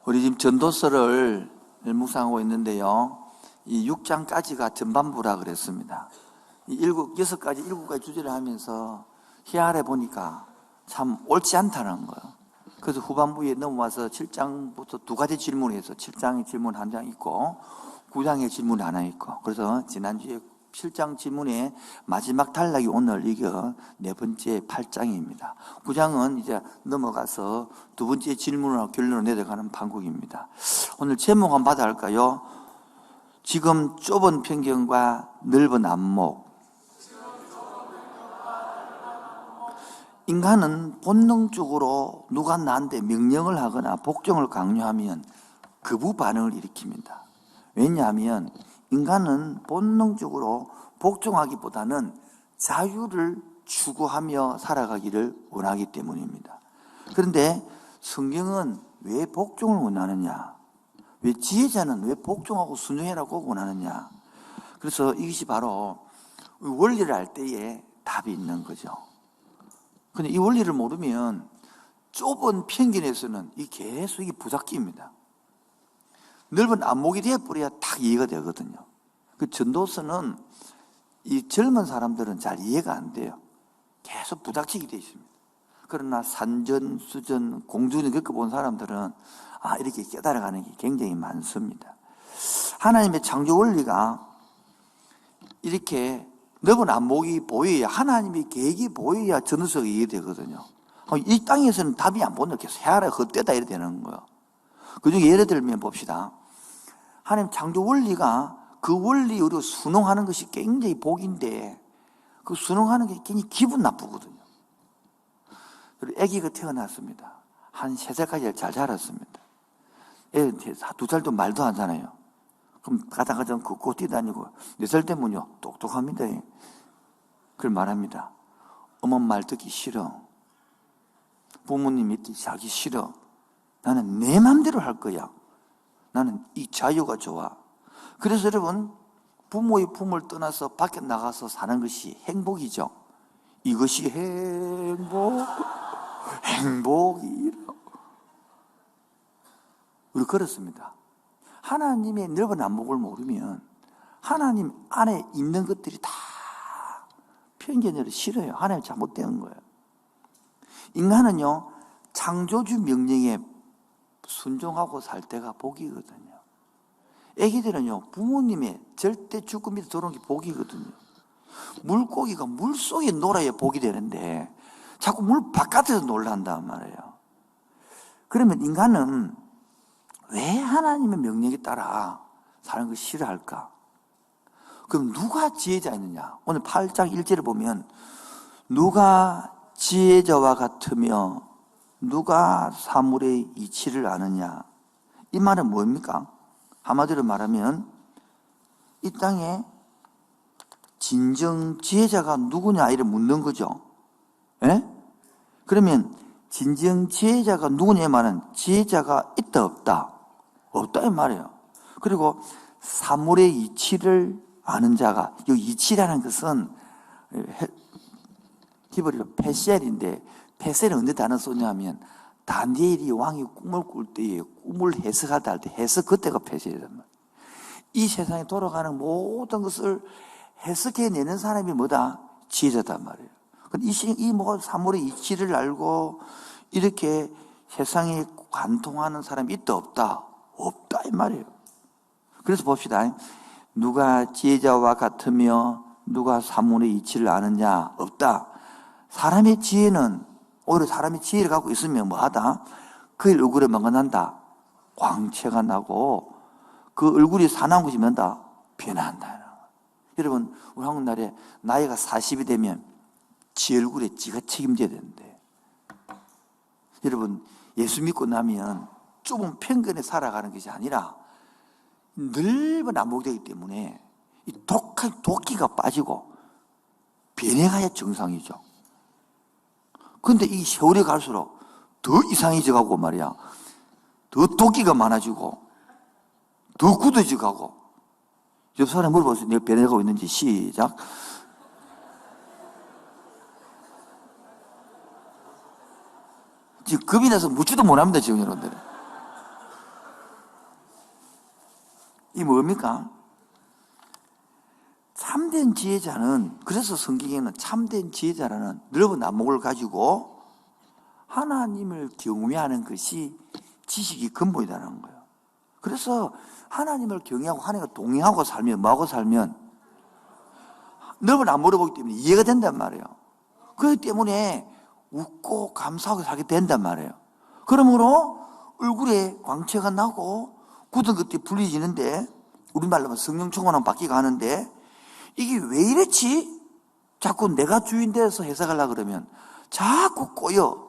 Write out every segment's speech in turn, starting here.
우리 지금 전도서를 묵상하고 있는데요. 이 6장까지가 전반부라 그랬습니다. 이 6가지 주제를 하면서 헤아려 보니까 참 옳지 않다는 거예요. 그래서 후반부에 넘어와서 7장부터 두 가지 질문을 해서 7장의 질문 한 장 있고 9장의 질문 하나 있고, 그래서 지난주에 7장 질문의 마지막 단락이 오늘 이게 네 번째 8장입니다. 9장은 이제 넘어가서 두 번째 질문으로 결론을 내려가는 판국입니다. 오늘 제목 한번 받아갈까요? 지금 좁은 편견과 넓은 안목. 인간은 본능적으로 누가 나한테 명령을 하거나 복종을 강요하면 거부 반응을 일으킵니다. 왜냐하면 인간은 본능적으로 복종하기보다는 자유를 추구하며 살아가기를 원하기 때문입니다. 그런데 성경은 왜 복종을 원하느냐? 왜 지혜자는 왜 복종하고 순종해라고 원하느냐? 그래서 이것이 바로 원리를 알 때에 답이 있는 거죠. 근데 이 원리를 모르면 좁은 편견에서는 계속 부잡기입니다. 넓은 안목이 되어버려야 딱 이해가 되거든요. 그 전도서는 이 젊은 사람들은 잘 이해가 안 돼요. 계속 부닥치게 되어 있습니다. 그러나 산전, 수전, 공전을 겪어본 사람들은 이렇게 깨달아가는 게 굉장히 많습니다. 하나님의 창조 원리가 이렇게 넓은 안목이 보여야, 하나님의 계획이 보여야 전도서가 이해되거든요. 이 땅에서는 답이 안 보는데 계속 헤아려 헛되다 이래 되는 거예요. 그 중에 예를 들면 봅시다. 하나님 창조 원리가 그 원리로 순응하는 것이 굉장히 복인데 그 순응하는 게 굉장히 기분 나쁘거든요. 그리고 아기가 태어났습니다. 한 3살까지 잘 자랐습니다. 애한테 2살도 말도 안 하잖아요. 그럼 가다가 좀 걷고 뛰다니고 4살 되면요 똑똑합니다. 그걸 말합니다. 엄마 말 듣기 싫어. 부모님 믿기 자기 싫어. 나는 내 맘대로 할 거야. 나는 이 자유가 좋아. 그래서 여러분, 부모의 품을 떠나서 밖에 나가서 사는 것이 행복이죠. 이것이 행복이라. 우리 그렇습니다. 하나님의 넓은 안목을 모르면 하나님 안에 있는 것들이 다 편견으로 싫어요. 하나님 잘못된 거예요. 인간은요, 창조주 명령에 순종하고 살 때가 복이거든요. 애기들은요, 부모님의 절대 주권 밑에 들어오는 게 복이거든요. 물고기가 물 속에 놀아야 복이 되는데 자꾸 물 바깥에서 놀란단 말이에요. 그러면 인간은 왜 하나님의 명령에 따라 사는 걸 싫어할까? 그럼 누가 지혜자였느냐? 오늘 8장 1절을 보면 누가 지혜자와 같으며 누가 사물의 이치를 아느냐? 이 말은 뭡니까? 한마디로 말하면 이 땅에 진정 지혜자가 누구냐 이를 묻는 거죠. 예? 그러면 진정 지혜자가 누구냐 말은 지혜자가 있다 없다? 없다 이 말이에요. 그리고 사물의 이치를 아는 자가, 이 이치라는 것은 히브리어로 페셀인데, 페셀은 언제 단어 쓰냐면 다니엘이 왕이 꿈을 꿀 때에 꿈을 해석하다 할 때 해석 그때가 페셀이란 말이에요. 이 세상에 돌아가는 모든 것을 해석해내는 사람이 뭐다? 지혜자단 말이에요. 이 사물의 이치를 알고 이렇게 세상에 관통하는 사람이 있다 없다? 없다 이 말이에요. 그래서 봅시다. 누가 지혜자와 같으며 누가 사물의 이치를 아느냐? 없다. 사람의 지혜는 오히려 사람이 지혜를 갖고 있으면 뭐하다? 그 얼굴에 뭐가 난다? 광채가 나고 그 얼굴이 사나운 것이 뭔다? 변한다. 여러분, 우리 한국 나라에 나이가 40이 되면 지 얼굴에 지가 책임져야 되는데, 여러분, 예수 믿고 나면 좁은 편견에 살아가는 것이 아니라 넓은 안목이 되기 때문에 이 독한 도끼가 빠지고 변해가야 정상이죠. 그런데 이 세월이 갈수록 더 이상해져 가고 말이야. 더 도끼가 많아지고 더 굳어져 가고. 옆 사람이 물어보세요. 내가 변해가고 있는지. 시작. 지금 겁이 나서 묻지도 못합니다, 지금 여러분들. 이 뭡니까? 참된 지혜자는, 그래서 성경에는 참된 지혜자라는 넓은 안목을 가지고 하나님을 경외하는 것이 지식이 근본이라는 거예요. 그래서 하나님을 경외하고 하나님과 동행하고 살면, 뭐하고 살면? 넓은 안목을 보기 때문에 이해가 된단 말이에요. 그렇기 때문에 웃고 감사하고 살게 된단 말이에요. 그러므로 얼굴에 광채가 나고 굳은 것들이 풀리지는데, 우리말로 하면 성령 충만하면 바뀌가 하는데, 이게 왜 이렇지? 자꾸 내가 주인 돼서 해석하려고 그러면 자꾸 꼬여.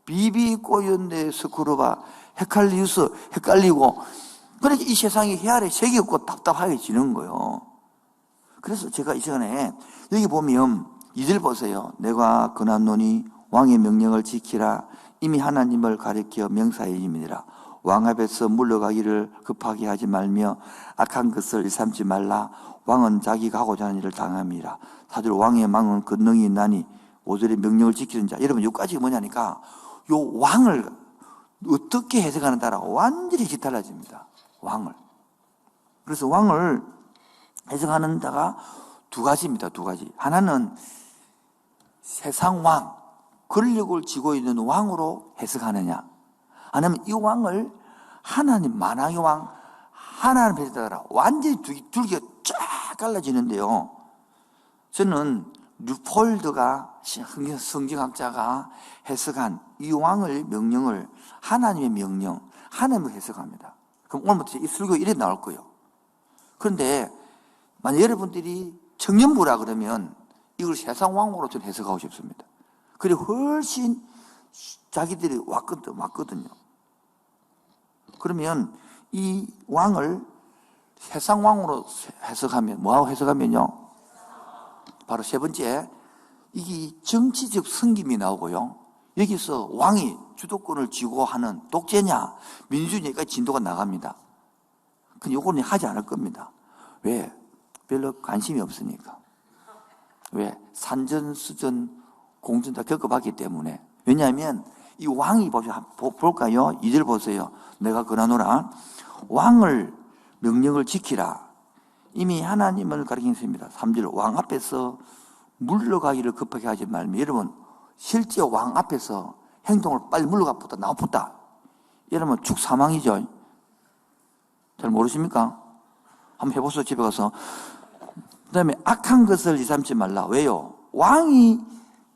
비비 꼬였네 스크루바 헷갈리우스 헷갈리고, 그러니까 이 세상이 헤아려 색이 없고 답답하게 지는 거예요. 그래서 제가 이 시간에 여기 보면 2절 보세요. 내가 권하노니 왕의 명령을 지키라. 이미 하나님을 가리켜 명사이니라. 왕 앞에서 물러가기를 급하게 하지 말며 악한 것을 일삼지 말라. 왕은 자기가 하고자 하는 일을 당함이라. 사실 왕의 망은 권능이 있나니 5절의 명령을 지키는 자. 여러분 여기까지 뭐냐니까, 요 왕을 어떻게 해석하는 따라 완전히 달라집니다. 왕을. 그래서 왕을 해석하는 자가 두 가지입니다. 두 가지. 하나는 세상 왕, 권력을 쥐고 있는 왕으로 해석하느냐, 아니면 이 왕을 하나님 만왕의 왕, 하나님 해석하라. 완전히 둘기가 쫙 갈라지는데요. 저는 류폴드가 성경학자가 해석한 이 왕의 명령을 하나님의 명령, 하나님을 해석합니다. 그럼 오늘부터 이 설교 이래 나올 거예요. 그런데 만약 여러분들이 청년부라 그러면 이걸 세상 왕으로 좀 해석하고 싶습니다. 그래 훨씬 자기들이 왔거든요. 그러면 이 왕을 세상 왕으로 해석하면, 뭐하고 해석하면요? 바로 세 번째, 이게 정치적 승김이 나오고요. 여기서 왕이 주도권을 쥐고 하는 독재냐, 민주주의니까 진도가 나갑니다. 근데 요거는 하지 않을 겁니다. 왜? 별로 관심이 없으니까. 왜? 산전수전, 공전 다 겪어봤기 때문에. 왜냐하면 이 왕이 볼까요? 2절 보세요. 내가 권하노라. 왕을 명령을 지키라. 이미 하나님을 가리킨 것입니다. 3절 왕 앞에서 물러가기를 급하게 하지 말며. 여러분 실제 왕 앞에서 행동을 빨리 물러가보다 나쁘다. 여러분 죽사망이죠. 잘 모르십니까? 한번 해보세요. 집에 가서. 그 다음에 악한 것을 일삼지 말라. 왜요? 왕이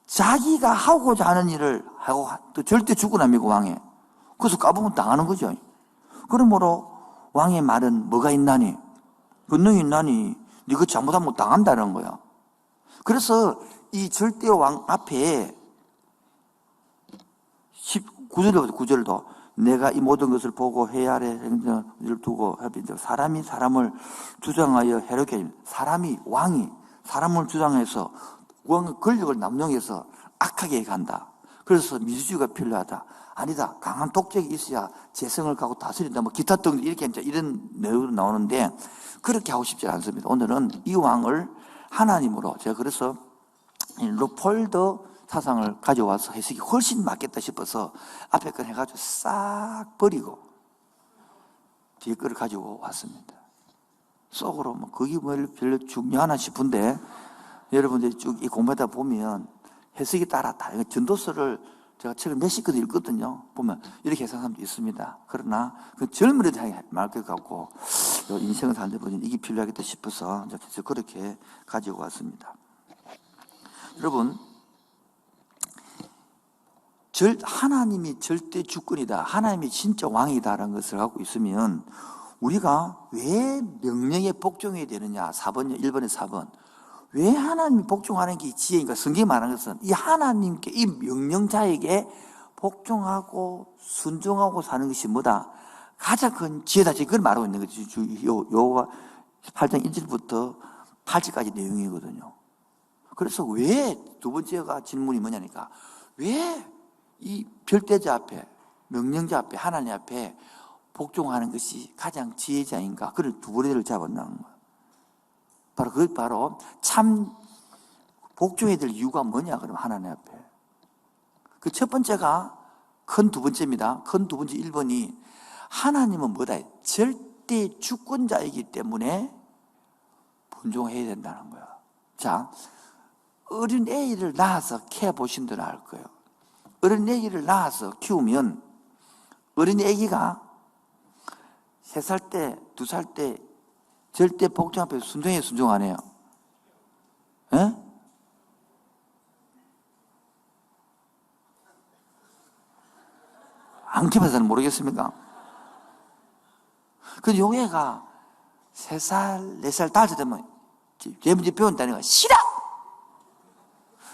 자기가 하고자 하는 일을 하고 또 절대 죽고 남이고 왕에. 그래서 까보면 당하는 거죠. 그러므로 왕의 말은 뭐가 있나니? 권능이 있나니? 네가 잘못하면 당한다는 거야. 그래서 이 절대 왕 앞에 9절도 내가 이 모든 것을 보고 해야할 행정을 두고 사람이 사람을 주장하여 해롭게 합니다. 사람이 왕이 사람을 주장해서 왕의 권력을 남용해서 악하게 간다. 그래서 민주주의가 필요하다. 아니다. 강한 독재가 있어야 재성을 갖고 다스린다. 뭐 기타 등 이렇게 이런 내용으로 나오는데 그렇게 하고 싶지 않습니다. 오늘은 이 왕을 하나님으로, 제가 그래서 루폴드 사상을 가져와서 해석이 훨씬 맞겠다 싶어서 앞에 걸 해가지고 싹 버리고 뒤에 거를 가지고 왔습니다. 속으로 뭐 그게 뭐 별로 중요하나 싶은데 여러분들이 쭉 이 공부하다 보면 해석이 따랐다. 이거 전도서를 제가 최근 몇십 권 읽거든요. 보면 이렇게 해석하는 사람도 있습니다. 그러나 그 젊은이들 말 것 같고 인생을 사는데 보니 이게 필요하겠다 싶어서 그래서 그렇게 가지고 왔습니다. 여러분, 하나님이 절대 주권이다, 하나님이 진짜 왕이다라는 것을 갖고 있으면 우리가 왜 명령에 복종해야 되느냐? 1번에 4번. 왜 하나님이 복종하는 게 지혜인가? 성경이 말하는 것은 이 하나님께, 이 명령자에게 복종하고 순종하고 사는 것이 뭐다? 가장 큰 지혜다. 그걸 말하고 있는 거지. 요가 8장 1절부터 8절까지 내용이거든요. 그래서 왜 두 번째가 질문이 뭐냐니까, 왜 이 별대자 앞에, 명령자 앞에, 하나님 앞에 복종하는 것이 가장 지혜자인가? 그걸 두 번째를 잡았다는 거예요. 바로 참 복종해야 될 이유가 뭐냐? 그러면 하나님 앞에. 그 첫 번째가 큰 두 번째입니다. 큰 두 번째 1번이 하나님은 뭐다? 절대 주권자이기 때문에 분종해야 된다는 거야. 자, 어린 애를 낳아서 키워보신 분들은 알 거예요. 어린 애를 낳아서 키우면 어린 애기가 3살 때, 2살 때 절대 복종 앞에 순종해, 순종 안 해요? 예? 안 키워봐서는 모르겠습니까? 그 용애가 3살, 4살, 5살 되면 제문제 배운다니까 싫어!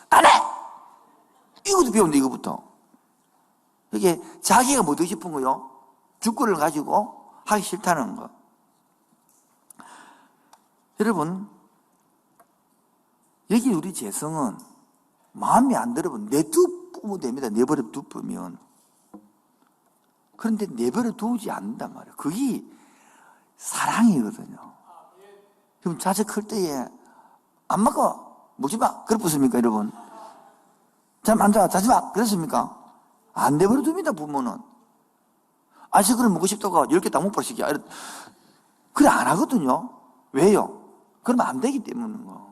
안 해! 이것도 배운다, 이거부터. 이게 자기가 뭐 더 싶은 거요? 주권을 가지고 하기 싫다는 거. 여러분, 여기 우리 재성은 마음에 안 들으면 내두면 됩니다. 내버려 두면. 그런데 내버려 두지 않는단 말이에요. 그게 사랑이거든요. 그럼 자식 클 때에 안 먹어, 먹지 마. 그렇습니까, 여러분? 잠 안 자, 자지 마. 그렇습니까? 안 내버려 둡니다, 부모는. 아저씨 그럼 먹고 싶다고 10개 다 못 버리시게. 그래, 안 하거든요. 왜요? 그러면 안 되기 때문인 거.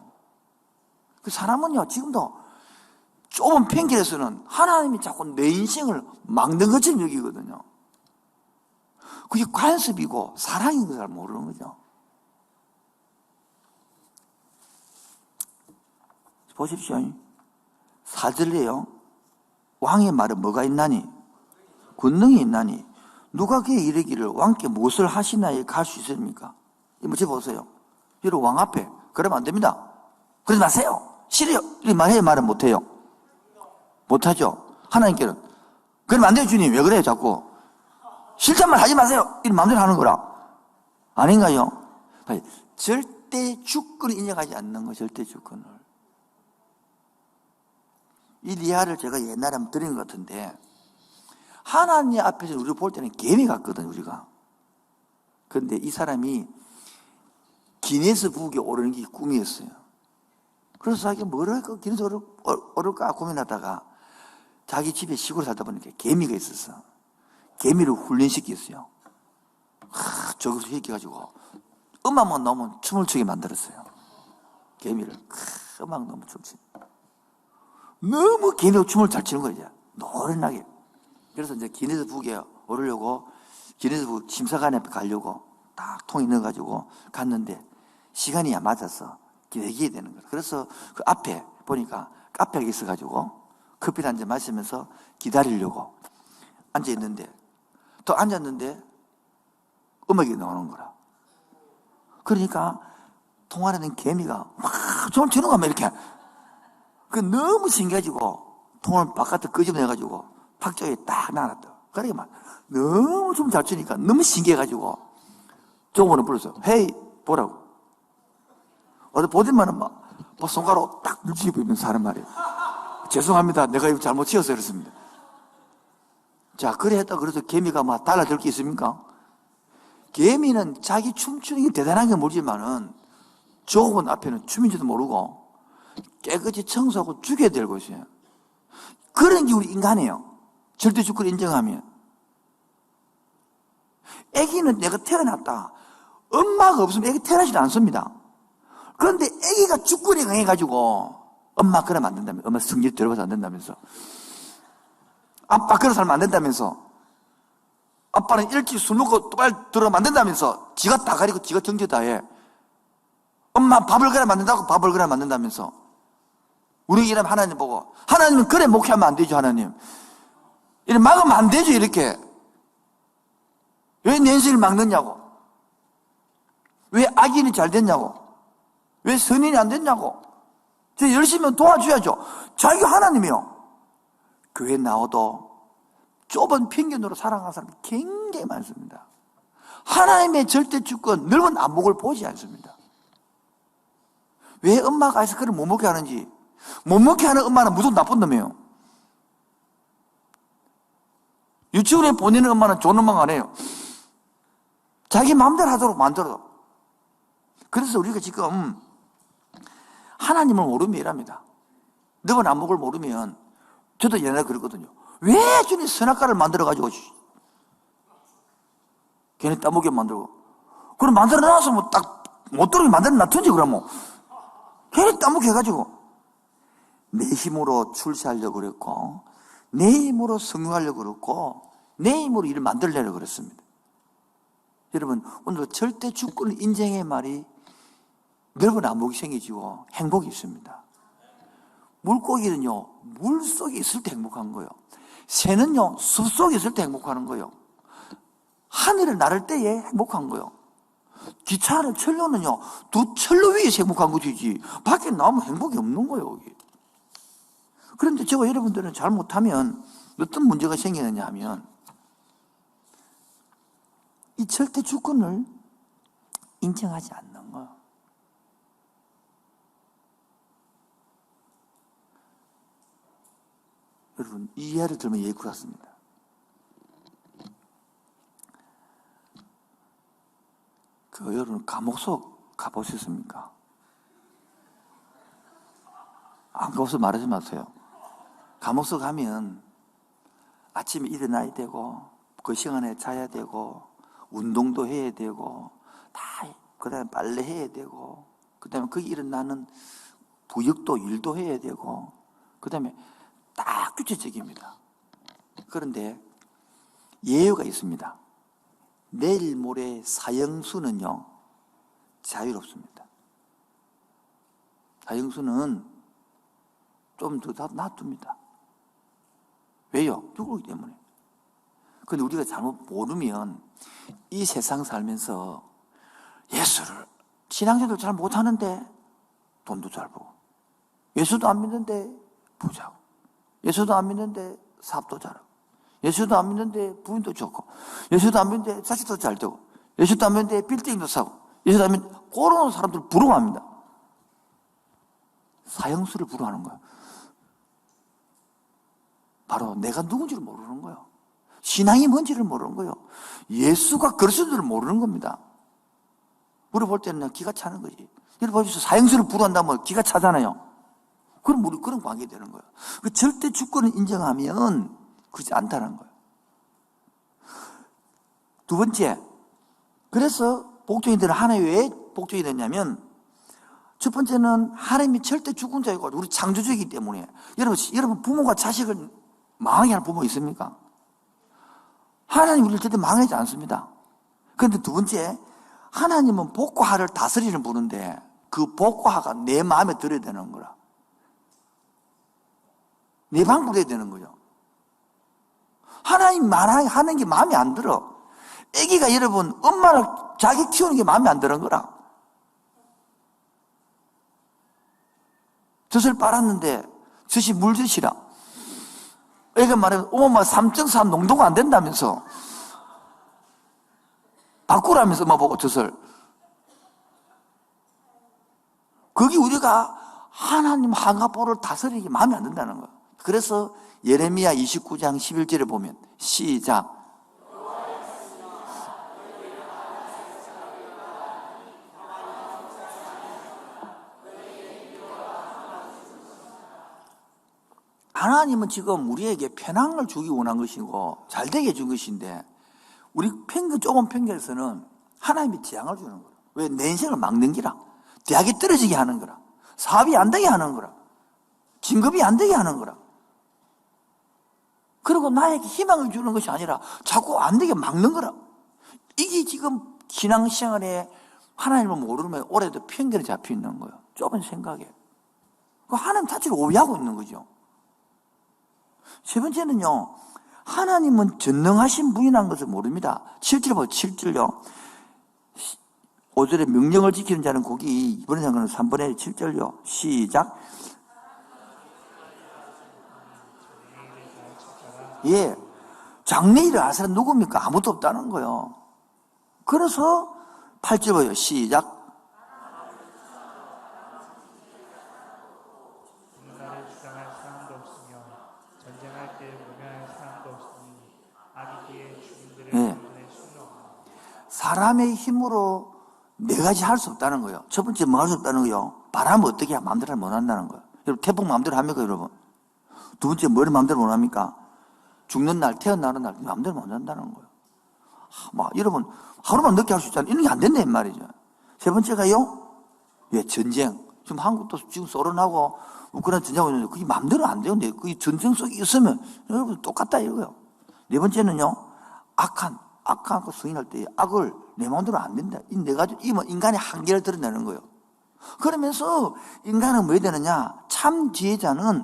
그 사람은요, 지금도 좁은 편견에서는 하나님이 자꾸 내 인생을 막는 것처럼 여기거든요. 그게 관습이고 사랑인 걸 잘 모르는 거죠. 보십시오. 사절에요. 왕의 말에 뭐가 있나니? 권능이 있나니? 누가 그에 이르기를 왕께 무엇을 하시나에 갈 수 있습니까? 이거 보세요. 여러분 왕 앞에 그러면 안 됩니다. 그러지 마세요. 싫어요. 이 말해요, 말은 못해요. 못하죠. 하나님께는 그러면 안 돼요, 주님. 왜 그래요, 자꾸? 싫단 말 하지 마세요. 이 마음대로 하는 거라. 아닌가요? 절대 주권을 인정하지 않는 거, 절대 주권을. 이 리아를 제가 옛날에 한번 드린 것 같은데, 하나님 앞에서 우리를 볼 때는 개미 같거든, 우리가. 그런데 이 사람이 기네스 북에 오르는 게 꿈이었어요. 그래서 자기가 뭘 할까, 기네스 오를까 고민하다가 자기 집에 시골에 살다 보니까 개미가 있었어. 개미를 훈련시켰어요. 저기서 시켜가지고 음악만 나오면 춤을 추게 만들었어요. 개미를. 음악 너무 춤추. 너무 개미가 춤을 잘 추는 거예요. 노련하게. 그래서 이제 기네스 북에 오르려고 기네스 북 심사관 앞에 가려고 딱 통에 넣어가지고 갔는데 시간이 안 맞아서 기다려야 되는 거예요. 그래서 그 앞에 보니까 카페가 있어가지고 커피를 한 잔 마시면서 기다리려고 앉아있는데 또 앉았는데 음악이 나오는 거라. 그러니까 통화하는 개미가 막 손을 치는 거면 이렇게. 그 너무 신기해가지고 통을 바깥에 끄집어내가지고 팍자에 딱 놔놨다. 그러니까 막 너무 좀 잘 추니까 너무 신기해가지고 조금은 불렀어요. 헤이, 보라고. 어디 보더만은 막 손가락 딱 눌치고 있는 사람 말이에요. 죄송합니다. 내가 이거 잘못 치어서 그렇습니다. 자, 그래 했다. 그래서 개미가 막 달라들 게 있습니까? 개미는 자기 춤추는 게 대단한 게 모르지만은 조금 앞에는 춤인지도 모르고 깨끗이 청소하고 죽여야 될 것이에요. 그런 게 우리 인간이에요. 절대 주권을 인정하면. 아기는 내가 태어났다. 엄마가 없으면 아기 태어나지도 않습니다. 그런데 아기가 주권이 강해가지고 엄마 그러면 안 된다며. 엄마 성질 들어가서 안 된다면서. 아빠 그러 살면 안 된다면서. 아빠는 일찍 술 먹고 빨리 들어가면 안 된다면서. 지가 다 가리고 지가 정죄 다 해. 엄마 밥을 그러면 안 된다고 밥을 그러면 안 된다면서. 우리 이러면 하나님 보고. 하나님은 그래 목회하면 안 되죠, 하나님. 이렇게 막으면 안 되죠, 이렇게. 왜 내 인생을 막느냐고. 왜 악인이 잘 됐냐고. 왜 선인이 안 됐냐고. 저 열심히 도와줘야죠. 자기가 하나님이요. 교회 나와도 좁은 편견으로 살아가는 사람이 굉장히 많습니다. 하나님의 절대 주권, 넓은 안목을 보지 않습니다. 왜 엄마가 아이스크림을 못 먹게 하는지. 못 먹게 하는 엄마는 무조건 나쁜 놈이에요. 유치원에 보내는 엄마는 좋은 엄마가 아니에요. 자기 마음대로 하도록 만들어. 그래서 우리가 지금 하나님을 모르면 이랍니다. 넓은 안목을 모르면, 저도 옛날에 그랬거든요. 왜 주님 선악과를 만들어가지고 괜히 따먹게 만들고, 그럼 만들어놔서 뭐 딱 못 들어오게 만들어놨든지 그러면. 괜히 따먹혀가지고. 내 힘으로 출세하려고 그랬고, 내 힘으로 성공하려고 그랬고, 내 힘으로 일을 만들려고 그랬습니다. 여러분, 오늘 절대 주권을 인정의 말이 여러분 안목이 생기지고 행복이 있습니다. 물고기는요, 물 속에 있을 때 행복한 거예요. 새는요, 숲 속에 있을 때 행복하는 거예요. 하늘을 나를 때에 행복한 거예요. 기차는 철로는요, 두 철로 위에서 행복한 것이지, 밖에 나오면 행복이 없는 거예요, 여기. 그런데 저와 여러분들은 잘못하면 어떤 문제가 생기느냐 하면, 이 절대 주권을 인정하지 않는 거예요. 여러분, 이 예를 들면 예의 같습니다. 여러분, 감옥 속 가보셨습니까? 안 가보서 말하지 마세요. 감옥 속 가면 아침에 일어나야 되고, 그 시간에 자야 되고, 운동도 해야 되고, 그 다음에 빨래 해야 되고, 그 다음에 거기 일어나는 부역도 일도 해야 되고, 그 다음에 딱 규칙적입니다. 그런데 예외가 있습니다. 내일 모레 사형수는요, 자유롭습니다. 사형수는 좀 더 놔둡니다. 왜요? 누구기 때문에. 근데 우리가 잘못 모르면 이 세상 살면서 예수를, 신앙생활도 잘 못하는데 돈도 잘 벌고, 예수도 안 믿는데 부자고, 예수도 안 믿는데 사업도 잘하고, 예수도 안 믿는데 부인도 좋고, 예수도 안 믿는데 자식도 잘 되고, 예수도 안 믿는데 빌딩도 사고, 예수도 안 믿는데 그런 사람들을 부러워합니다. 사형수를 부러워하는 거예요. 바로 내가 누군지를 모르는 거예요. 신앙이 뭔지를 모르는 거예요. 예수가 그리스도를 모르는 겁니다. 물어볼 때는 그냥 기가 차는 거지. 여러분 보십시오. 사형수를 부러워한다면 기가 차잖아요. 그럼 우리 그런 관계 되는 거예요. 그 절대 주권을 인정하면 그렇지 않다는 거예요. 두 번째, 그래서 복종이들은 하나님 왜 복종이 됐냐면, 첫 번째는 하나님이 절대 주권자이고 우리 창조주이기 때문에. 여러분 부모가 자식을 망하게 하는 부모 있습니까? 하나님 우리를 절대 망하지 않습니다. 그런데 두 번째, 하나님은 복과하를 다스리는 분인데 그 복과하가 내 마음에 들어야 되는 거라. 내 방법에 되는 거죠. 하나님 하는 게 마음에 안 들어. 애기가 여러분 엄마를 자기 키우는 게 마음에 안 드는 거라. 젖을 빨았는데 젖이 물젖이라. 애가 말하면 엄마 3.4 농도가 안 된다면서 바꾸라면서 엄마 보고 젖을. 거기 우리가 하나님 한가보를 다스리기 마음에 안 든다는 거야. 그래서 예레미야 29장 11절에 보면 시작. 하나님은 지금 우리에게 편안을 주기 원한 것이고 잘되게 준 것인데, 우리 조금 편견에서는 하나님이 재앙을 주는 거야. 왜? 내 인생을 막는 기라. 대학이 떨어지게 하는 거라. 사업이 안 되게 하는 거라. 진급이 안 되게 하는 거라. 그리고 나에게 희망을 주는 것이 아니라 자꾸 안 되게 막는 거라. 이게 지금 신앙생활에 하나님을 모르면 올해도 편견에 잡혀 있는 거예요. 좁은 생각에. 하나님 자체를 오해하고 있는 거죠. 세 번째는요, 하나님은 전능하신 분이라는 것을 모릅니다. 7절 보세요. 7절요. 5절에 명령을 지키는 자는 거기, 이번에 장관은 3번에 7절요. 시작. 예. 장래일을 알 사람 누굽니까? 아무도 없다는 거예요. 그래서 8절 보세요. 시작. 나를 주장할 사람도 없으며 전쟁할 때 모면할 사람도 없으니 아비기의 주민들을 구원할 수는 없다. 사람의 힘으로 네 가지 할 수 없다는 거예요. 첫 번째 뭐 할 수 없다는 거예요? 바람을 어떻게 하면 마음대로 못 한다는 거예요. 여러분 태풍 마음대로 합니까 여러분? 두 번째 뭐를 마음대로 못 합니까? 죽는 날, 태어나는 날 마음대로 못 한다는 거예요. 여러분, 하루만 늦게 할 수 있잖아요. 이런 게 안 된다, 이 말이죠. 세 번째가요, 전쟁. 지금 한국도 지금 소련하고 우크라이나 전쟁하고 있는데 그게 마음대로 안 돼요. 근데 그게 전쟁 속에 있으면 여러분 똑같다 이거예요. 네 번째는요, 악한 거 승인할 때 악을 내 마음대로 안 된다. 인간의 한계를 드러내는 거예요. 그러면서 인간은 뭐 해야 되느냐? 참 지혜자는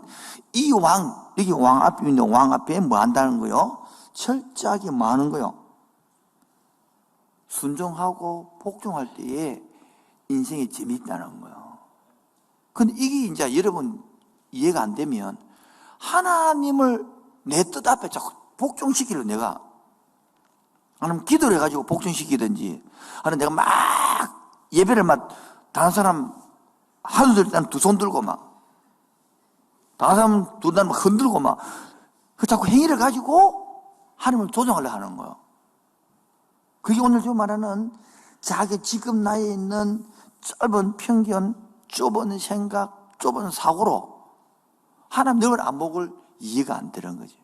이 여기 왕 앞에 있는 왕 앞에 뭐 한다는 거요? 철저하게 뭐 하는 거요? 순종하고 복종할 때에 인생이 재미있다는 거예요. 근데 이게 이제 여러분 이해가 안 되면 하나님을 내 뜻 앞에 자꾸 복종시키려 내가 아니면 기도를 해가지고 복종시키든지 아니면 내가 막 예배를 다른 사람 하루 들 때는 두 손 들고 다른 사람 두 날 흔들고 그 자꾸 행위를 가지고 하나님을 조정하려 하는 거예요. 그게 오늘 저 말하는 자기 지금 나에 있는 짧은 편견, 좁은 생각, 좁은 사고로 하나님 늘 안 먹을 이해가 안 되는 거지.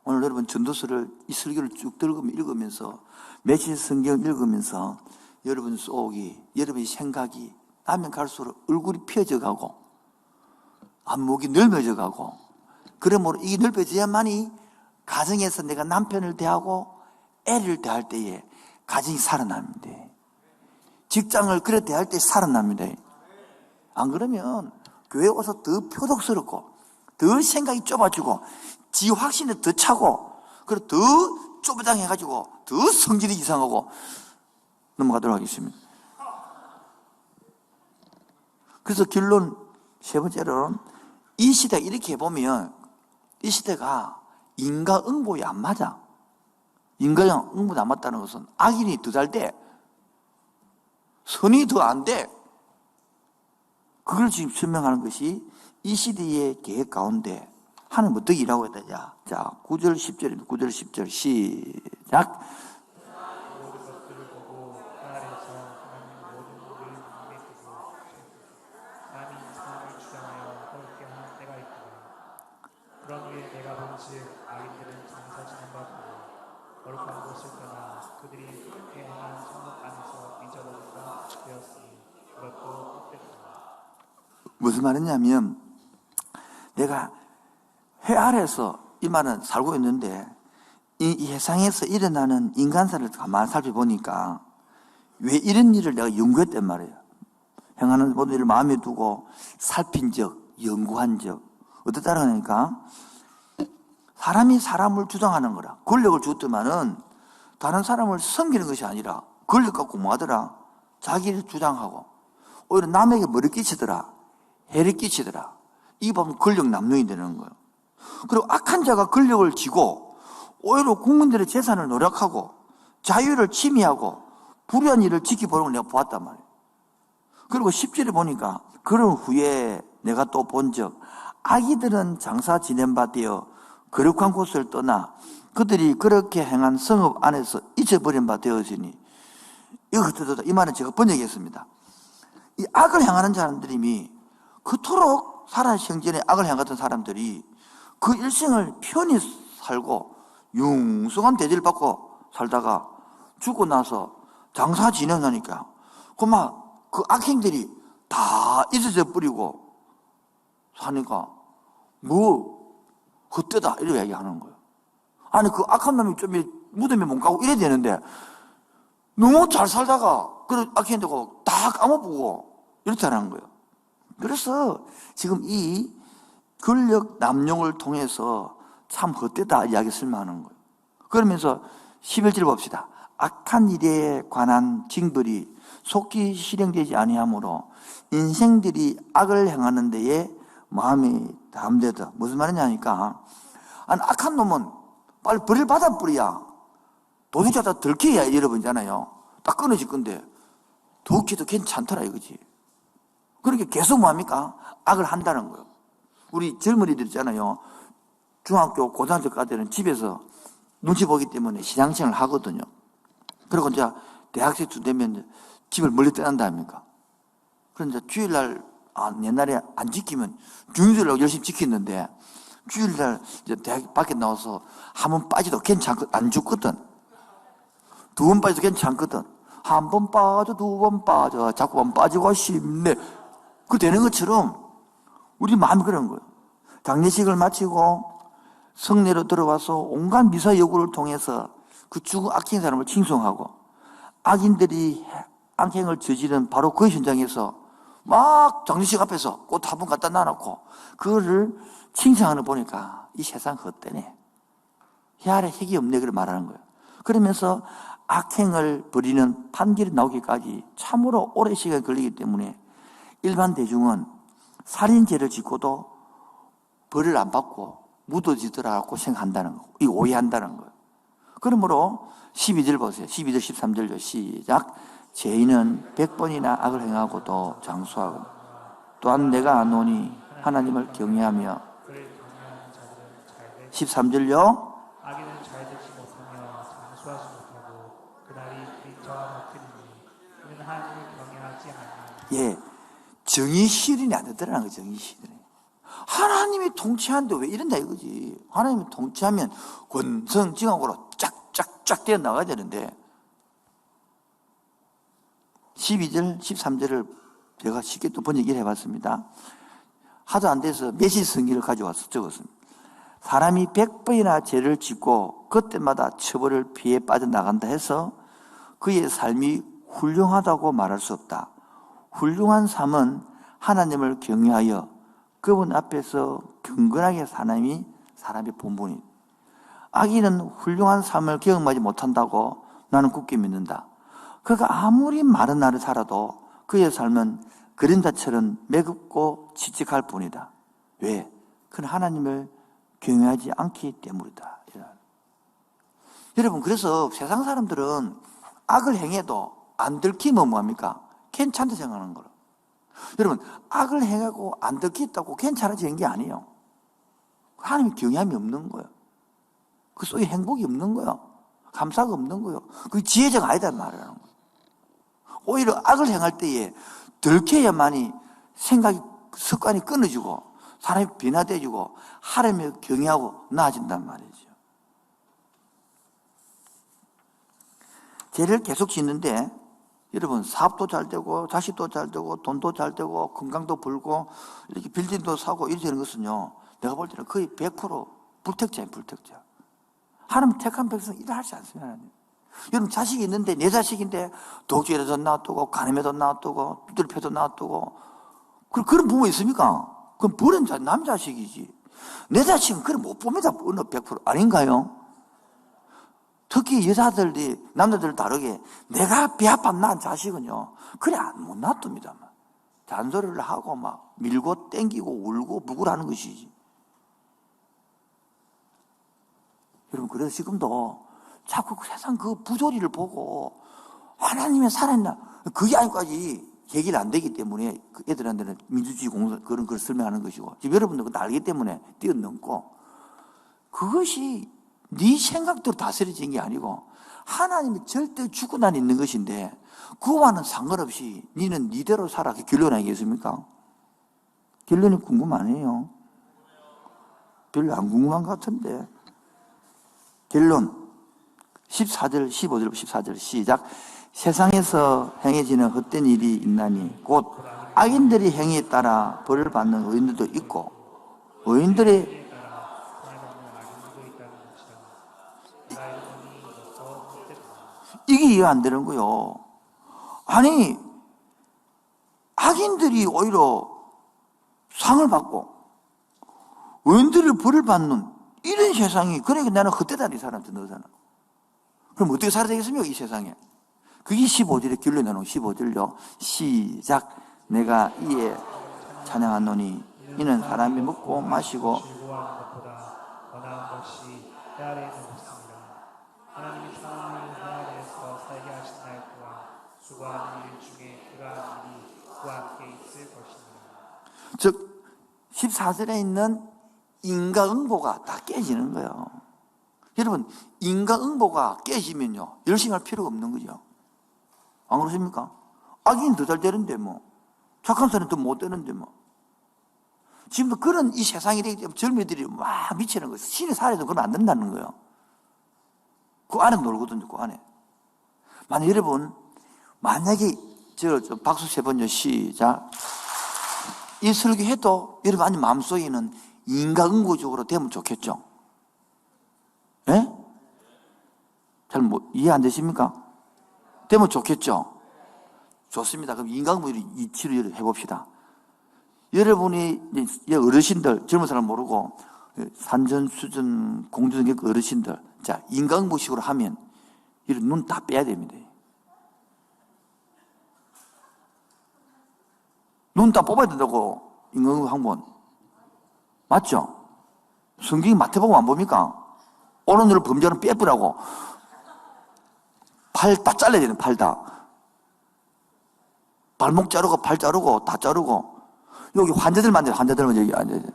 오늘 여러분 전도서를 이 설교를 쭉 읽으면서 며칠 성경 읽으면서 여러분 속이, 여러분의 생각이 나면 갈수록 얼굴이 펴져 가고 안목이 넓어져 가고 그러므로 이게 넓어져야만이 가정에서 내가 남편을 대하고 애를 대할 때에 가정이 살아납니다. 직장을 그래 대할 때 살아납니다. 안 그러면 교회 와서 더 표독스럽고 더 생각이 좁아지고 지 확신에 더 차고 그리고 더 쪼부당해가지고 더 성질이 이상하고 넘어가도록 하겠습니다. 그래서 결론 세 번째로는 이 시대가 이렇게 보면 이 시대가 인과응보에 안 맞아. 인과랑 응보도 안 맞다는 것은 악인이 더 잘 돼. 선이 더 안 돼. 그걸 지금 설명하는 것이 이 시대의 계획 가운데 하나님 어떻게 일하고 있느냐. 자, 9절 10절입니다. 9절 10절 시작. 모든 것들을 보고 하늘에서 하나님 모든 일을 눈에 뜨고 남이 이상을 주장하여 어렵게 하는 때가 있구나. 그런 후에 내가 본즉 악인들은 장사 지는 바 보고 거룩한 곳을 떠나 그들이 그렇게 행한 천국 안에서 잊어버린 바 되었으니 그것도 헛되다. 무슨 말이냐면 내가 해 아래에서 이 말은 살고 있는데 이 세상에서 일어나는 인간사를 가만히 살펴보니까 왜 이런 일을 내가 연구했단 말이에요. 행하는 모든 일을 마음에 두고 살핀 적, 연구한 적 어떻다고 하니까 사람이 사람을 주장하는 거라. 권력을 주었더만은 다른 사람을 섬기는 것이 아니라 권력 갖고 뭐 하더라? 자기를 주장하고 오히려 남에게 뭐를 끼치더라? 해를 끼치더라. 이 보면 권력 남용이 되는 거예요. 그리고 악한 자가 권력을 쥐고 오히려 국민들의 재산을 노력하고 자유를 침해하고 불의한 일을 지켜보는 걸 내가 보았단 말이에요. 그리고 10절에 보니까 그런 후에 내가 또 본즉 악이들은 장사 지낸 바 되어 거룩한 곳을 떠나 그들이 그렇게 행한 성읍 안에서 잊어버린 바 되었으니 이 말은 제가 번역했습니다. 이 악을 행하는 사람들이 그토록 살아생전에 악을 행하던 사람들이 그 일생을 편히 살고 융성한 대접을 받고 살다가 죽고 나서 장사 지내니까 그 악행들이 다 잊어져 버리고 사니까 헛되다 이렇게 얘기하는 거예요. 아니 그 악한 놈이 좀 무덤에 못 가고 이래야 되는데 너무 잘 살다가 그런 악행되고 다 까먹고 이렇다는 거예요. 그래서 지금 이 권력 남용을 통해서 참 헛되다 이야기 쓸만하는 거예요. 그러면서 11절 봅시다. 악한 일에 관한 징벌이 속히 실행되지 아니하므로 인생들이 악을 행하는 데에 마음이 담대다. 무슨 말이냐니까 아니 악한 놈은 빨리 벌을 받아버려야 도둑자다 들켜야 여러분이잖아요. 딱 끊어질 건데 더욱해도 괜찮더라 이거지. 그렇게 계속 뭐합니까? 악을 한다는 거예요. 우리 젊은이들 있잖아요. 중학교, 고등학교까지는 집에서 눈치 보기 때문에 신앙생활을 하거든요. 그리고 이제 대학생쯤 되면 집을 멀리 떠난다 합니까? 그런데 주일날, 옛날에 안 지키면 중일날 열심히 지켰는데 주일날 이제 대학 밖에 나와서 한 번 빠져도 안 죽거든. 두 번 빠져도 괜찮거든. 한 번 빠져, 두 번 빠져, 자꾸만 빠지고 싶네. 그 되는 것처럼 우리 마음이 그런 거예요. 장례식을 마치고 성내로 들어와서 온갖 미사 여구를 통해서 그 죽은 악행 사람을 칭송하고 악인들이 악행을 저지른 바로 그 현장에서 막 장례식 앞에서 꽃 한 번 갖다 놔놓고 그거를 칭송하는 거 보니까 이 세상 헛되네. 혀 아래 핵이 없네. 그걸 말하는 거예요. 그러면서 악행을 벌이는 판결이 나오기까지 참으로 오랜 시간이 걸리기 때문에 일반 대중은 살인죄를 짓고도 벌을 안 받고 묻어지더라고 생각한다는 거, 이 오해한다는 거예요. 그러므로 12절 보세요. 12절 13절요. 시작. 죄인은 100번이나 악을 행하고도 장수하고 또한 내가 아노니 하나님을 경외하며 그를 경외하는 자들은 잘 되고 13절요. 악인은 잘 되지 못하며 장수하지 못하고 그날이 그림자와 같으리니 그는 하나님을 경외하지 않니. 예, 정의 실현이 안 되더라는 거예요. 정의 실현이. 하나님이 통치하는데 왜 이런다 이거지. 하나님이 통치하면 권성징악으로 쫙쫙쫙 되어 나가야 되는데 12절 13절을 제가 쉽게 또 번역을 해봤습니다. 하도 안 돼서 메시 성기를 가져와서 적었습니다. 사람이 100번이나 죄를 짓고 그때마다 처벌을 피해 빠져나간다 해서 그의 삶이 훌륭하다고 말할 수 없다. 훌륭한 삶은 하나님을 경외하여 그분 앞에서 경건하게 사람이 사람의 본분이. 악인은 훌륭한 삶을 경험하지 못한다고 나는 굳게 믿는다. 그가 아무리 마른 날을 살아도 그의 삶은 그림자처럼 매급고 칙칙할 뿐이다. 왜? 그는 하나님을 경외하지 않기 때문이다. 여러분, 그래서 세상 사람들은 악을 행해도 안 들키면 뭐합니까? 괜찮다 생각하는 거예요. 여러분, 악을 행하고 안 들켰다고 괜찮아지는 게 아니에요. 하나님의 경외함이 없는 거예요. 그 속에 행복이 없는 거예요. 감사가 없는 거예요. 그게 지혜자가 아니란 말이라는 거예요. 오히려 악을 행할 때에 들켜야만이 생각이, 습관이 끊어지고 사람이 변화되어지고 하나님을 경외하고 나아진단 말이죠. 죄를 계속 짓는데 여러분, 사업도 잘 되고 자식도 잘 되고 돈도 잘 되고 건강도 벌고 이렇게 빌딩도 사고 이렇게 되는 것은요, 내가 볼 때는 거의 100% 불택자예요. 불택자. 하나님 택한 백성 일을 하지 않습니다. 하나님. 여러분, 자식이 있는데 내 자식인데 독주에도 놔두고 간음에도 놔두고 두들패도 놔두고 그런 부모 있습니까? 그럼 버린 남 자식이지. 내 자식은 그걸 못 봅니다. 어느 100% 아닌가요? 특히 여자들이 남자들 다르게 내가 배아파 낳은 자식은요, 그래 못 놔둡니다. 잔소리를 하고 막 밀고 땡기고 울고 부글하는 것이지. 여러분, 그래서 지금도 자꾸 세상 그 부조리를 보고 하나님의 살아있나 그게 아직까지 해결 안 되기 때문에 그 애들한테는 민주주의 공사 그런 걸 설명하는 것이고, 지금 여러분들 그거 알기 때문에 뛰어넘고, 그것이 네 생각대로 다스려진 게 아니고 하나님이 절대 주권안에 있는 것인데 그와는 상관없이 니는 니대로 살아. 그 결론 아니겠습니까? 결론이 궁금 안 해요. 별로 안 궁금한 것 같은데. 결론 14절 15절 14절 시작. 세상에서 행해지는 헛된 일이 있나니 곧 악인들이 행위에 따라 벌을 받는 의인들도 있고 의인들의 이게 이해 안 되는 거요. 아니, 악인들이 오히려 상을 받고 의인들이 벌을 받는 이런 세상이, 그러니까 나는 헛되다 이 사람들 너잖아. 그럼 어떻게 살아야 되겠습니까 이 세상에? 그게 15절에 결론 내놓은 15절요. 시작. 내가 이에 찬양하노니 이는 사람이 먹고 마시고 즐거워하는 것보다 더 나은 것이 해 아래에 있는 것입니다. 하나님이 사람을 해 아래에서 살게 하신 날 또한 수고하는 일 중에 그가 하는 일이 그와 함께 있을 것입니다. 즉 14절에 있는 인과응보가 다 깨지는 거예요. 여러분, 인과응보가 깨지면요 열심히 할 필요가 없는 거죠. 안 그러십니까? 악인이 더 잘 되는데 뭐, 착한 사람이 더 못 되는데 뭐. 지금도 그런 이 세상이 되기 때문에 젊은이들이 막 미치는 거예요. 신의 살에도 그러면 안 된다는 거예요. 그 안에 놀거든요, 그 안에. 만약 여러분, 만약에, 좀 박수 3번요, 시작. 이 설교해도 여러분 아니 마음속에는 인과응보적으로 되면 좋겠죠? 예? 잘 이해 안 되십니까? 되면 좋겠죠? 좋습니다. 그럼 인과응보를 이치로 해봅시다. 여러분이 어르신들, 젊은 사람 모르고 산전수전, 공주전격 어르신들, 자 인과응보식으로 하면 이런 눈 다 빼야 됩니다. 눈 다 뽑아야 된다고 인과응보 한 번. 맞죠? 성경이 마태복음 안 봅니까? 오른눈을 범죄하는 빼뿌라고. 팔 다 잘라야 되는, 팔 다. 발목 자르고, 팔 자르고, 다 자르고. 여기 환자들만 돼요, 환자들만 여기 앉아야 돼요.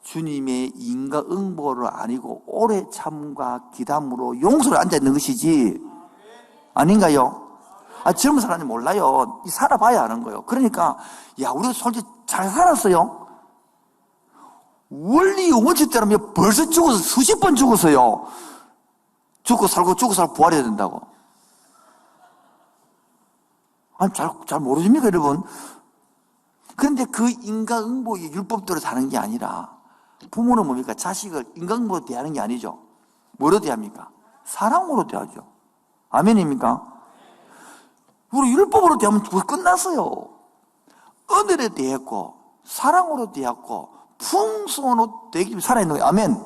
주님의 인과응보를 아니고 오래 참과 기담으로 용서를 앉아있는 것이지. 아닌가요? 젊은 사람이 몰라요. 살아봐야 하는 거예요. 그러니까, 야, 우리가 솔직히 잘 살았어요. 원리 원칙대로면 벌써 죽어서 수십 번 죽었어요. 죽고 살고 부활해야 된다고. 아니, 잘 모르십니까, 여러분? 그런데 그 인과응보의 율법대로 사는 게 아니라 부모는 뭡니까? 자식을 인과응보로 대하는 게 아니죠. 뭐로 대합니까? 사랑으로 대하죠. 아멘입니까? 우리 율법으로 대하면 끝났어요. 은혜로 대했고 사랑으로 대했고 풍성으로 대기 살아있는 거예요. 아멘.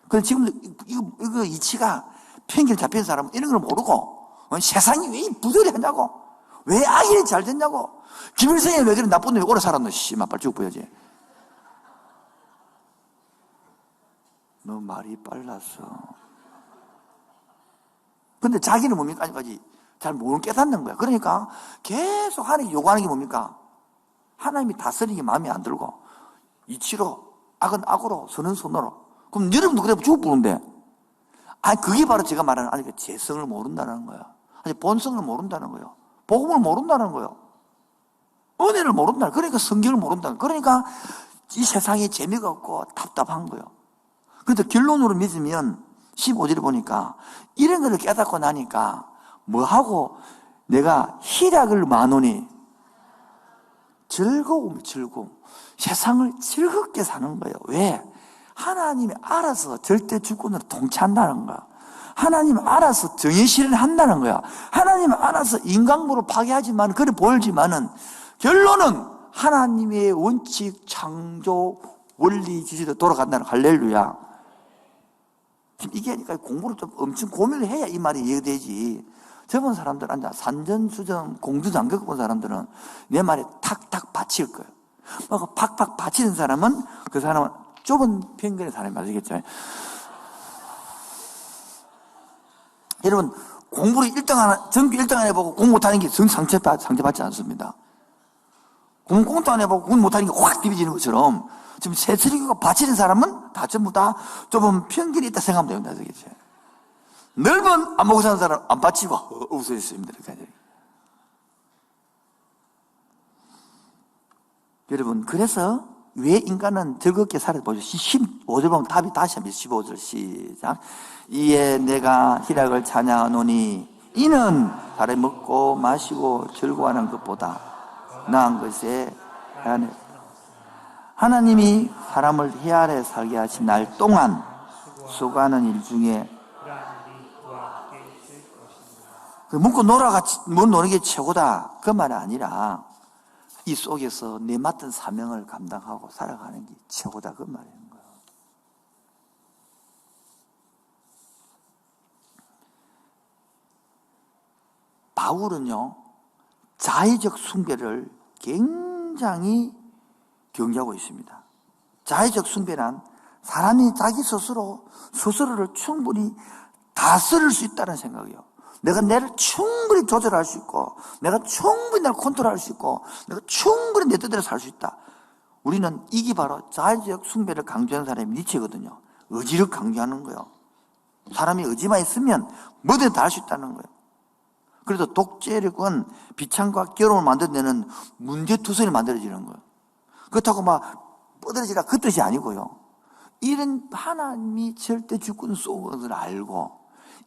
그런데 지금 이거 이치가 편견 잡힌 사람은 이런 걸 모르고 세상이 왜 부조리하냐고, 왜 아이를 잘 됐냐고, 김일성이 왜 그래 나쁜 놈이 오래 살았노, 씨발 빨리 죽어야지. 너 말이 빨랐어. 근데 자기는 뭡니까? 아직까지 잘 모르는 깨닫는 거야. 그러니까 계속 하나님이 요구하는 게 뭡니까? 하나님이 다스리는 게 마음에 안 들고 이치로, 악은 악으로, 선은 선으로. 그럼 여러분도 그래 죽을 부른데. 아니 그게 바로 제가 말하는, 아니 재성을 모른다는 거야. 아니 본성을 모른다는 거예요. 복음을 모른다는 거예요. 은혜를 모른다는 거예요. 그러니까 성경을 모른다는 거예요. 그러니까 이 세상에 재미가 없고 답답한 거예요. 그런데 결론으로 믿으면 15절에 보니까 이런 걸 깨닫고 나니까 뭐하고 내가 희락을 마노니, 즐거움. 세상을 즐겁게 사는 거예요. 왜? 하나님이 알아서 절대 주권으로 통치한다는 거야. 하나님 알아서 정의 실현한다는 거야. 하나님 알아서 인간으로 파괴하지만, 그래 보이지만은 결론은 하나님의 원칙, 창조, 원리, 지시로 돌아간다는, 할렐루야. 지금 이게 하니까 공부를 좀 엄청 고민을 해야 이 말이 이해되지. 젊은 사람들, 앉아 산전수전, 공주장교 본 사람들은 내 말에 탁탁 받칠 거예요. 팍팍 받치는 사람은 그 사람은 좁은 편견의 사람이 맞으겠죠. 여러분, 공부를 1등 하나, 전교 1등 안 해보고 공부 못하는 게 상처받지 않습니다. 공부도 안 해보고 공부 못하는 게 확 디비지는 것처럼 지금 세트리교가 받치는 사람은 다 전부 다 좁은 편견이 있다 생각하면 됩니다. 아시겠죠? 넓은 안 먹고 사는 사람 안 받치고 웃어 있습니다. 여러분, 그래서 왜 인간은 즐겁게 살아보죠? 15절 보면 답이 다시 합니다. 15절 시작. 이에 내가 희락을 찬양하노니 이는 사람이 먹고 마시고 즐거워하는 것보다 나은 것에 하나님이 사람을 해 아래 살게 하신 날 동안 수고하는 일 중에 먹고 노는 게 최고다, 그 말이 아니라 이 속에서 내 맡은 사명을 감당하고 살아가는 게 최고다, 그 말인 거예요. 바울은요, 자의적 숭배를 굉장히 경계하고 있습니다. 자의적 숭배란 사람이 자기 스스로를 충분히 다스릴 수 있다는 생각이에요. 내가 나를 충분히 조절할 수 있고, 내가 충분히 나를 컨트롤할 수 있고, 내가 충분히 내 뜻대로 살 수 있다. 우리는 이게 바로 자의적 숭배를 강조하는 사람이 니체거든요. 의지를 강조하는 거예요. 사람이 의지만 있으면 뭐든 다 할 수 있다는 거예요. 그래서 독재력은 비참과 괴로움을 만들어내는 문제투성이 만들어지는 거예요. 그렇다고 막 뻗어지라 그 뜻이 아니고요. 이런 하나님이 절대 주권 속은 걸 알고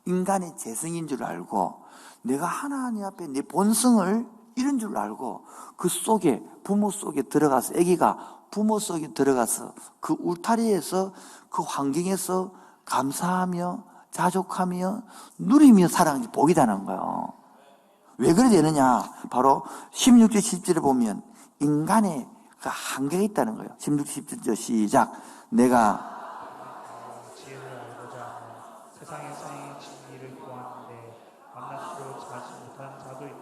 인간의 재성인 줄 알고 내가 하나님 앞에 내 본성을 이런 줄 알고 그 속에 부모 속에 들어가서 아기가 부모 속에 들어가서 그 울타리에서 그 환경에서 감사하며 자족하며 누리며 살아가는 게 복이라는 거예요. 왜 그래 되느냐? 바로 16절 17절에 보면 인간의 그 한계가 있다는 거예요. 16절 17절 시작. 내가 지혜를 알고자 하며 세상에서 의 진리를 구하는데 만나기로 자지 못한 자도 있다.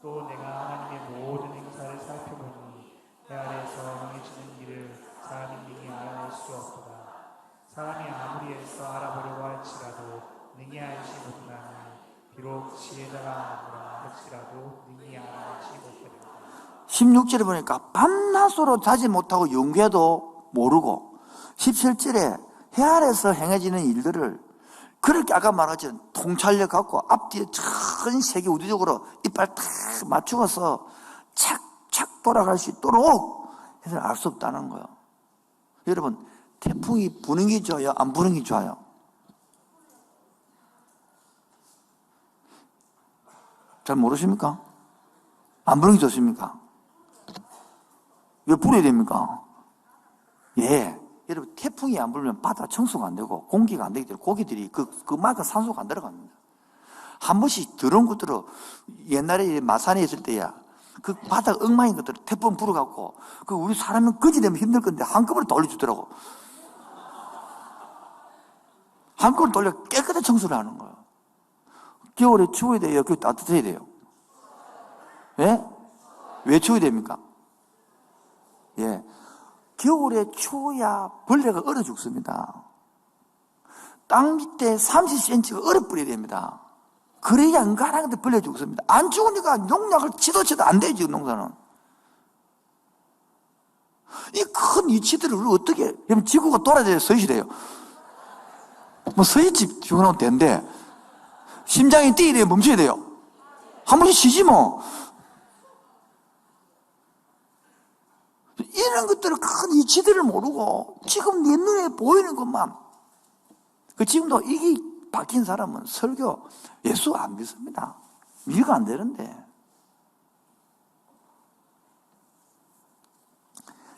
또 내가 하나님의 모든 행사를 살펴보니 해 아래에서 행해지는 일을 사람이 능히 알아낼 수 없도다. 사람이 아무리 애써 알아보려고 할지라도 능히 알지 못하니 비록 지혜자가 아무라 할지라도 능히 알아내지 못하리라. 16절에 보니까 밤낮으로 자지 못하고 연구해도 모르고 17절에 해 아래에서 행해지는 일들을 그렇게 아까 말했지만 통찰력 갖고 앞뒤에 전 세계 우주적으로 이빨 탁 맞추어서 착착 돌아갈 수 있도록 해서 알 수 없다는 거예요. 여러분 태풍이 부는 게 좋아요? 안 부는 게 좋아요? 잘 모르십니까? 안 부는 게 좋습니까? 왜 불어야 됩니까? 예. 여러분, 태풍이 안 불면 바다 청소가 안 되고 공기가 안 되기 때문에 고기들이 그 맑은 산소가 안 들어갑니다. 한 번씩 더러운 것들은 옛날에 마산에 있을 때야 그 바다 엉망인 것들을 태풍 불어갖고 그 우리 사람은 거지 되면 힘들 건데 한꺼번에 돌려주더라고. 한꺼번에 돌려 깨끗한 청소를 하는 거예요. 겨울에 추워야 돼요? 겨울에 따뜻해야 돼요? 예? 왜 추워야 됩니까? 예. 겨울에 추워야 벌레가 얼어 죽습니다. 땅 밑에 30cm가 얼어 뿌려야 됩니다. 그래야 은간하게 벌레 죽습니다. 안 죽으니까 농약을 치도 안 되지, 농사는. 이 큰 이치들을 어떻게, 그럼 지구가 돌아다녀 서있으래요. 뭐 서있지, 죽어놓으면 되는데, 심장이 뛰어야 돼요, 멈춰야 돼요? 한 번씩 쉬지 뭐. 이런 것들을 큰 이치들을 모르고 지금 내 눈에 보이는 것만 지금도 이게 바뀐 사람은 설교 예수 안 믿습니다. 이해가 안 되는데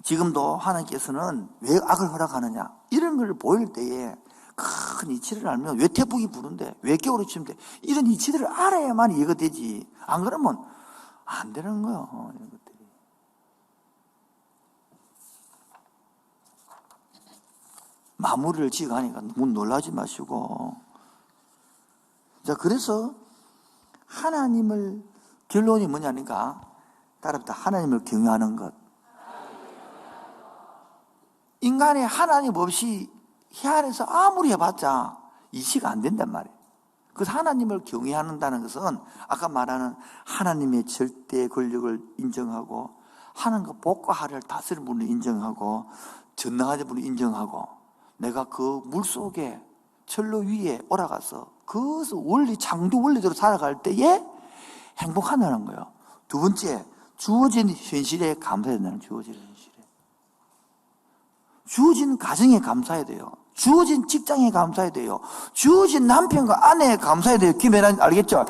지금도 하나님께서는 왜 악을 허락하느냐 이런 걸 보일 때에 큰 이치를 알면 왜 태풍이 부는데 왜 겨울이 추운데 이런 이치들을 알아야만 이해가 되지 안 그러면 안 되는 거예요. 이런 것들이. 마무리를 지어가니까 너무 놀라지 마시고. 자, 그래서 하나님을, 결론이 뭐냐니까, 따라붙어 하나님을 경외하는 것. 인간이 하나님 없이 해 아래서 아무리 해봤자 이치가 안 된단 말이에요. 그래서 하나님을 경외한다는 것은 아까 말하는 하나님의 절대 권력을 인정하고, 하나님과 복과 하를 다스리는 분을 인정하고, 전능하신 분을 인정하고, 내가 그 물속에 철로 위에 올라가서 그 원리 창조 원리대로 살아갈 때에 행복하다는 거예요. 두 번째, 주어진 현실에 감사해야 된다는 주어진 현실에. 주어진 가정에 감사해야 돼요. 주어진 직장에 감사해야 돼요. 주어진 남편과 아내에 감사해야 돼요. 김혜란 알겠죠?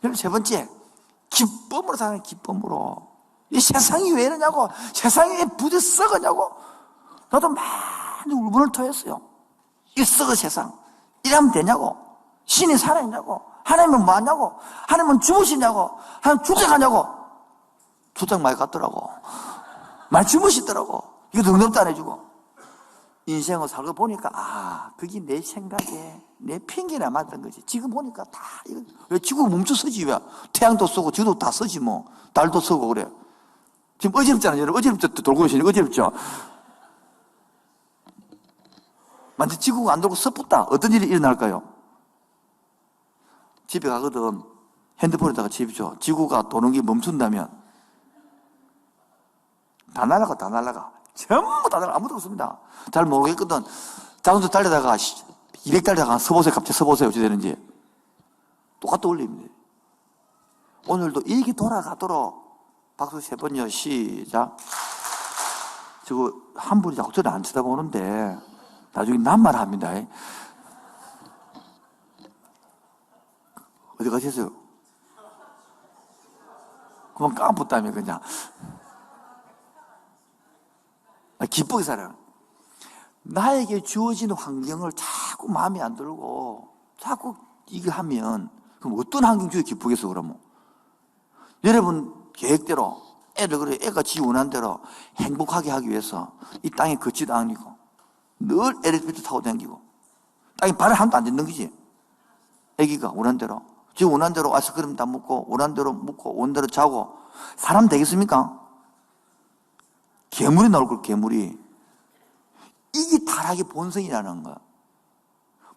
그리고 세 번째, 기쁨으로 사는 기쁨으로. 이 세상이 왜 이러냐고, 세상이 왜 부디 썩었냐고. 나도 많이 울분을 토했어요. 이 썩은 세상, 이러면 되냐고. 신이 살아있냐고. 하나님은 뭐 하냐고. 하나님은 주무시냐고. 하나님 출장하냐고. 출장 많이 갔더라고. 많이 주무시더라고. 이거 능력도 안 해주고. 인생을 살고 보니까 그게 내 생각에 내 핑계나 맞던 거지. 지금 보니까 다 이거 왜 지구가 멈춰 서지 왜? 태양도 쏘고 지구도 다 서지 뭐. 달도 서고 그래. 지금 어지럽잖아요. 여러분 어지럽죠. 돌고 계시니 어지럽죠. 만약 지구가 안 돌고 섣붙다 어떤 일이 일어날까요? 집에 가거든. 핸드폰에다가 집죠. 지구가 도는 게 멈춘다면 다 날아가 다 날아가. 전부 다 날아가. 아무도 없습니다. 잘 모르겠거든. 자동차 달려다가 200달 다가 서보세요. 갑자기 서보세요. 어찌 되는지. 똑같이 올립니다. 오늘도 일기 돌아가도록 박수 3번요. 시작. 저거 한 분이 자꾸 저를 안 쳐다보는데 나중에 남말 합니다. 어디 가셨어요? 그만 까붙다며 그냥. 기쁘게 살아요. 나에게 주어진 환경을 자꾸 마음에 안 들고 자꾸 이거 하면 그럼 어떤 환경 주에 기쁘겠어 그러면? 여러분 계획대로 애를 그래 애가 지 원하는 대로 행복하게 하기 위해서 이 땅에 걷지도 않고 늘 엘리베이터 타고 다니고 땅에 발을 한도 안 딛는 거지. 애기가 원하는 대로 지 원하는 대로 아이스크림 다 먹고 원하는 대로 먹고 원하는 대로 자고 사람 되겠습니까? 괴물이 나올 걸 괴물이. 이게 타락의 본성이라는 거야.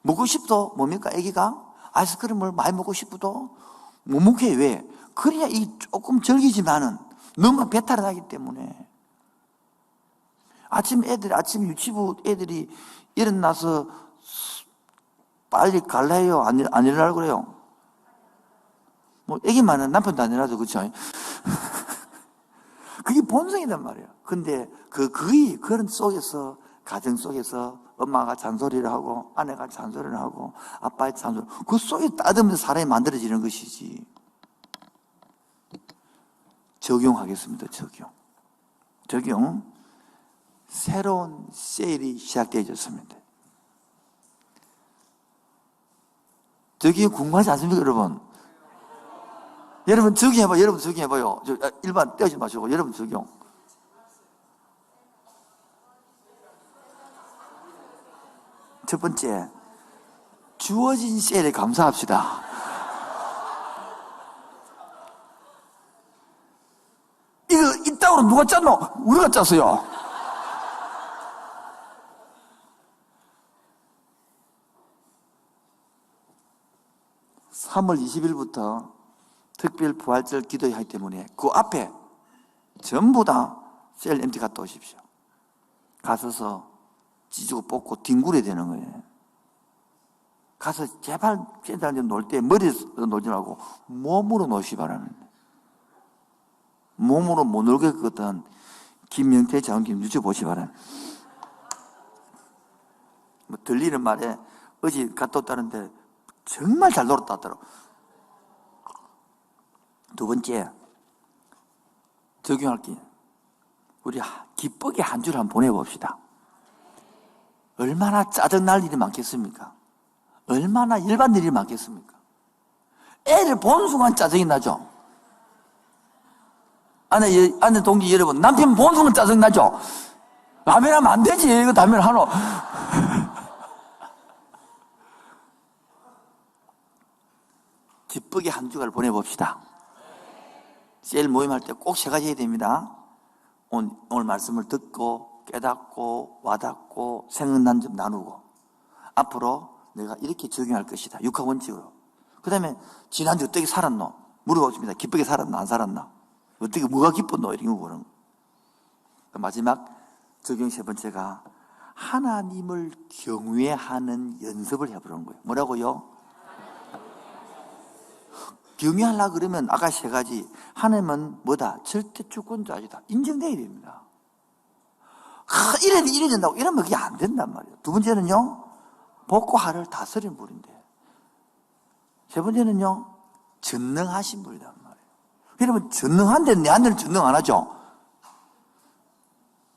먹고 싶도 뭡니까? 애기가 아이스크림을 많이 먹고 싶어도 못 먹게 해. 왜? 그래야 이 조금 즐기지만은 너무 배탈이 나기 때문에. 아침 유치부 애들이 일어나서 빨리 갈라 해요? 안 일어나려고 그래요? 뭐 애기만은 남편도 안 일어나죠. 그렇죠? 그게 본성이란 말이에요. 근데 그런 속에서 가정 속에서 엄마가 잔소리를 하고 아내가 잔소리를 하고 아빠의 잔소리 그 속에 따듬면서 사람이 만들어지는 것이지. 적용하겠습니다. 적용. 새로운 세일이 시작되어졌습니다. 저기 궁금하지 않습니까 여러분? 여러분 적용해봐요. 여러분 적용해봐요. 일반 떼지 마시고 여러분 적용. 첫 번째, 주어진 세일에 감사합시다. 이거 이따구로 누가 짰노? 우리가 짰어요. (3월 20일부터) 특별 부활절 기도회 하기 때문에 그 앞에 전부 다 셀 MT 갔다 오십시오. 가서서 찢고 뽑고 뒹굴어야 되는 거예요. 가서 제발 쟤들한테 놀 때 머리에서 놀지 말고 몸으로 놀시 바라는. 몸으로 못 놀겠거든. 김영태 장kim 유튜브 보시 바라는. 뭐 들리는 말에 어제 갔다 왔다는데 정말 잘 놀았다 하더라고. 두 번째, 적용할 게 우리 기쁘게 한 주를 한번 보내봅시다. 얼마나 짜증날 일이 많겠습니까? 얼마나 일반 일이 많겠습니까? 애를 본 순간 짜증이 나죠? 아내 동지 여러분, 남편 본 순간 짜증 나죠? 라면 하면 안 되지. 이거 라면 하노. 기쁘게 한 주간을 보내봅시다. 세일 모임할 때 꼭 3가지 해야 됩니다. 오늘 말씀을 듣고 깨닫고 와닿고 생각난 점 나누고 앞으로 내가 이렇게 적용할 것이다. 6화 원칙으로. 그 다음에 지난주 어떻게 살았노? 물어보십니다. 기쁘게 살았나 안 살았나? 어떻게 뭐가 기뻤노? 이런 거 보는 거. 마지막 적용 3번째가 하나님을 경외하는 연습을 해보는 거예요. 뭐라고요? 경외하려고 그러면 아까 3가지. 하나님은 뭐다? 절대 주권자이다. 인정돼야 됩니다. 이래 된다고 이러면 그게 안 된단 말이에요. 두 번째는요, 복고 하를 다스린 분인데. 3번째는요, 전능하신 분이란 말이에요. 여러분, 전능한데 내한테는 전능 안 하죠?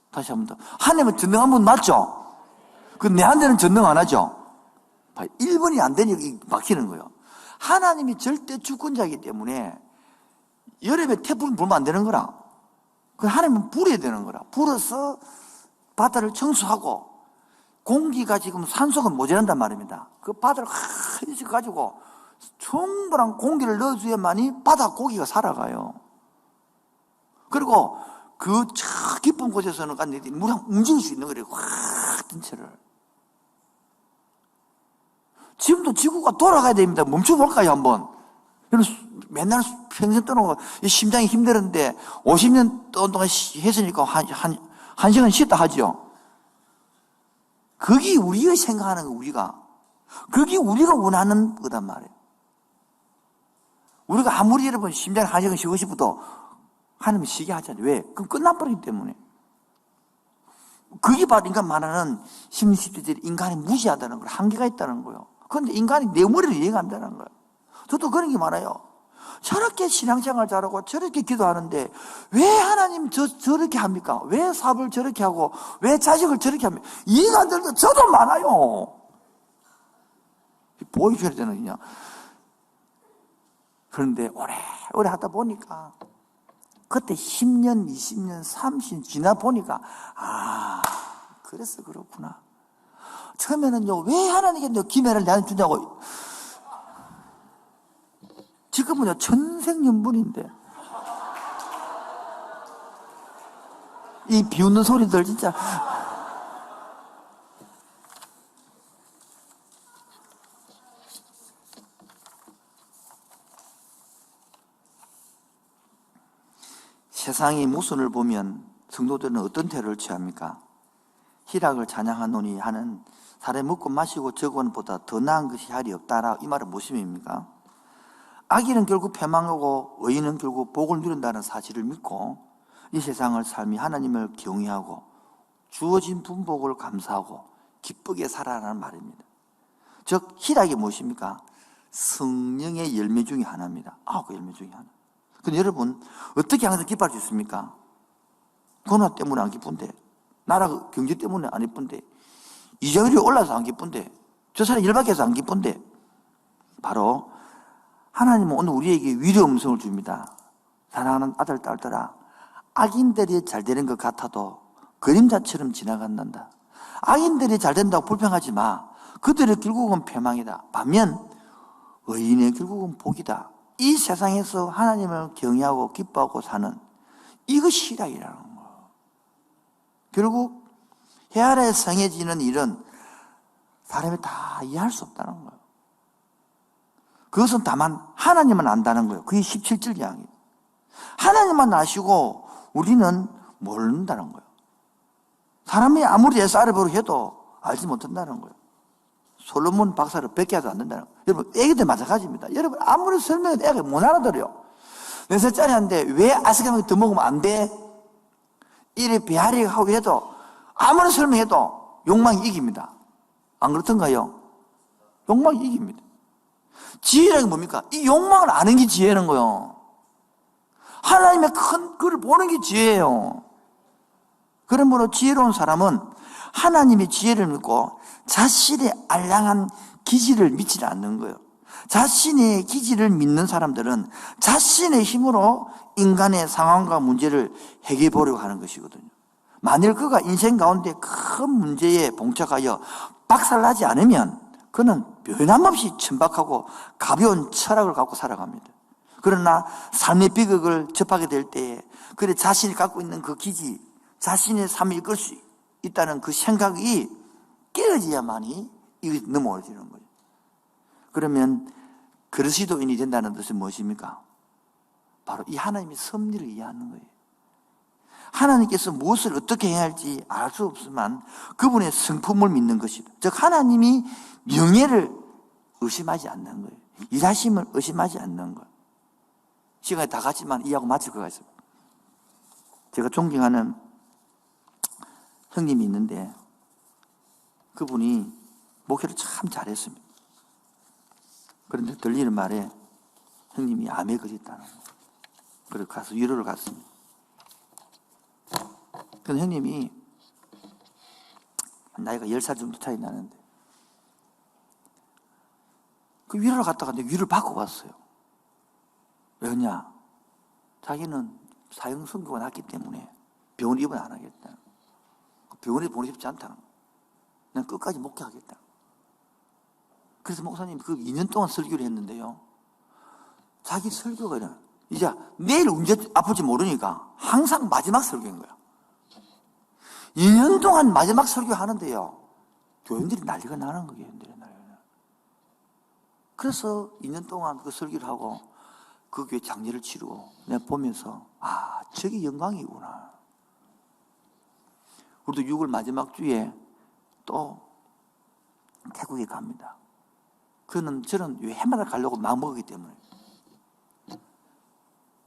다시 한 번 더. 하나님은 전능한 분 맞죠? 그 내한테는 전능 안 하죠? 1번이 안 되니 막히는 거예요. 하나님이 절대 주권자이기 때문에 여름에 태풍 불면 안 되는 거라. 그 하나님은 불어야 되는 거라. 불어서 바다를 청소하고 공기가 지금 산소가 모자란단 말입니다. 그 바다를 일찍 가지고 충분한 공기를 넣어줘야만이 바다 고기가 살아가요. 그리고 그 저 깊은 곳에서는 물이 움직일 수 있는 거래요. 확 전체를. 지금도 지구가 돌아가야 됩니다. 멈춰볼까요, 한번? 맨날 평생 떠나고 심장이 힘들었는데 50년 동안 했으니까 한 시간 쉬었다 하죠. 그게 우리가 생각하는 거, 우리가. 그게 우리가 원하는 거단 말이에요. 우리가 아무리 여러분 심장 한 시간 쉬고 싶어도 하나님이 쉬게 하잖아요. 왜? 그럼 끝나버리기 때문에. 그게 바로 인간 말하는 심리시들이 인간이 무시하다는 거예요. 한계가 있다는 거예요. 그런데 인간이 내 머리를 이해가 안 되는 거예요. 저도 그런 게 많아요. 저렇게 신앙생활 잘하고 저렇게 기도하는데 왜 하나님 저렇게 합니까? 왜 사업을 저렇게 하고 왜 자식을 저렇게 합니까? 이해가 안 되는 게 저도 많아요. 보여줘야 되는 그냥. 그런데 오래 하다 보니까 그때 10년, 20년, 30년 지나 보니까 그래서 그렇구나. 처음에는요, 왜 하나님께 기회를 나한테 주냐고. 지금은요, 천생연분인데. 이 비웃는 소리들 진짜. 세상의 모순을 보면 성도들은 어떤 태도를 취합니까? 희락을 찬양하노니 하는 사람이 먹고 마시고 저거보다 더 나은 것이 할이 없다라. 이 말은 무슨 의미입니까? 악인은 결국 패망하고 의인은 결국 복을 누린다는 사실을 믿고 이 세상을 삶이 하나님을 경외하고 주어진 분복을 감사하고 기쁘게 살아라는 말입니다. 즉 희락이 무엇입니까? 성령의 열매 중에 하나입니다. 그 열매 중에 하나. 근데 여러분 어떻게 항상 기뻐할 수 있습니까? 고난 때문에 안 기쁜데, 나라 경제 때문에 안 기쁜데, 이자율이 올라서 안 기쁜데, 저 사람이 열받게 안 기쁜데, 바로 하나님은 오늘 우리에게 위로 음성을 줍니다. 사랑하는 아들, 딸들아, 악인들이 잘 되는 것 같아도 그림자처럼 지나간단다. 악인들이 잘 된다고 불평하지 마. 그들의 결국은 패망이다. 반면 의인의 결국은 복이다. 이 세상에서 하나님을 경외하고 기뻐하고 사는 이것이 희락이라는 거예요. 결국 해 아래 성해지는 일은 사람이 다 이해할 수 없다는 거예요. 그것은 다만 하나님만 안다는 거예요. 그게 17절 이야기예요. 하나님만 아시고 우리는 모른다는 거예요. 사람이 아무리 SRF로 해도 알지 못한다는 거예요. 솔로몬 박사를 뵙게 해도 안 된다는 거예요. 여러분, 애기들 마찬가지입니다. 여러분, 아무리 설명해도 애가 못 알아들어요. 4살짜리 한데 왜 아스카만 더 먹으면 안 돼? 이래 배앓이 하고 해도 아무리 설명해도 욕망이 이깁니다. 안 그렇던가요? 욕망이 이깁니다. 지혜라는 게 뭡니까? 이 욕망을 아는 게 지혜라는 거예요. 하나님의 큰 글을 보는 게 지혜예요. 그러므로 지혜로운 사람은 하나님의 지혜를 믿고 자신의 알량한 기질을 믿지 않는 거예요. 자신의 기질을 믿는 사람들은 자신의 힘으로 인간의 상황과 문제를 해결해 보려고 하는 것이거든요. 만일 그가 인생 가운데 큰 문제에 봉착하여 박살나지 않으면 그는 변함없이 천박하고 가벼운 철학을 갖고 살아갑니다. 그러나 삶의 비극을 접하게 될 때에 그래 자신이 갖고 있는 그 기질, 자신의 삶을 이끌 수 있다는 그 생각이 깨어져야만이 이게 넘어지는 거예요. 그러면 그리스도인이 된다는 뜻은 무엇입니까? 바로 이 하나님의 섭리를 이해하는 거예요. 하나님께서 무엇을 어떻게 해야 할지 알 수 없지만 그분의 성품을 믿는 것이다. 즉 하나님이 명예를 의심하지 않는 거예요. 일하심을 의심하지 않는 거예요. 시간이 다 갔지만 이하고 마칠 것 같습니다. 제가 존경하는 형님이 있는데 그분이 목회를 참 잘했습니다. 그런데 들리는 말에 형님이 암에 걸렸다는 거예요. 그래서 가서 위로를 갔습니다. 그 형님이 나이가 10살 정도 차이 나는데 그 위로를 갔다가 위로를 받고 왔어요. 왜냐? 자기는 사형 선고가 났기 때문에 병원 입원 안 하겠다. 병원에 보내고 싶지 않다는 거예요. 난 끝까지 목회하겠다. 그래서 목사님 그 2년 동안 설교를 했는데요. 자기 설교가 이제 내일 언제 아플지 모르니까 항상 마지막 설교인 거야. 2년 동안 마지막 설교하는데요. 교인들이 난리가 나는 거예요. 교인들이 난리가 나는. 그래서 2년 동안 그 설교를 하고 그 교회 장례를 치르고 내가 보면서 저게 영광이구나. 우리도 6월 마지막 주에 또 태국에 갑니다. 저는 해마다 가려고 마음먹었기 때문에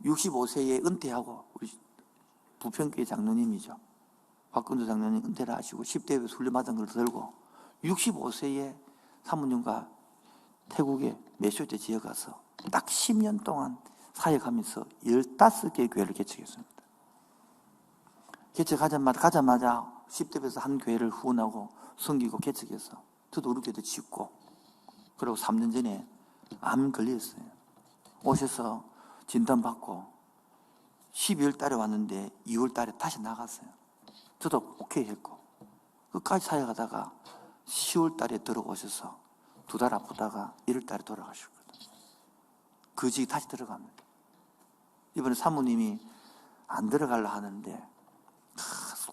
65세에 은퇴하고 우리 부평교회 장로님이죠. 박근주 장로님 은퇴를 하시고 10대에 훈련받은 걸 들고 65세에 사모님과 태국에 메쇼제 지어가서 딱 10년 동안 사역하면서 15개의 교회를 개척했습니다. 가자마자 10대에서 한 교회를 후원하고 섬기고 개척해서 저도 우리 교회도 짓고, 그리고 3년 전에 암 걸렸어요. 오셔서 진단받고 12월 달에 왔는데 2월 달에 다시 나갔어요. 저도 오케이 했고 끝까지 사역하다가 10월 달에 들어오셔서 2달 아프다가 1월 달에 돌아가셨거든요. 그 집 다시 들어갑니다. 이번에 사모님이 안 들어가려 하는데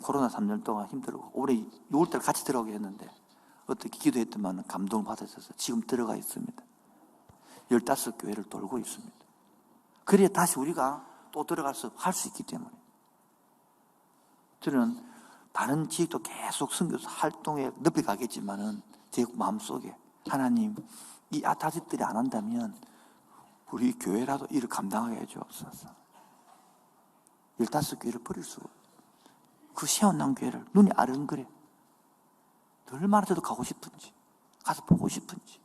코로나 3년 동안 힘들고 올해 6월 달에 같이 들어가게 했는데 어떻게 기도했더만 감동을 받으셔서 지금 들어가 있습니다. 15교회를 돌고 있습니다. 그래야 다시 우리가 또 들어가서 할 수 있기 때문에. 저는 다른 지역도 계속 선교사 활동에 높이 가겠지만은 제 마음속에 하나님, 이 아타집들이 안 한다면 우리 교회라도 일을 감당하게 해주옵소서. 15교회를 버릴 수가 없어요. 그 세워난 교회를 눈이 아른거려. 얼마나 저도 가고 싶은지, 가서 보고 싶은지.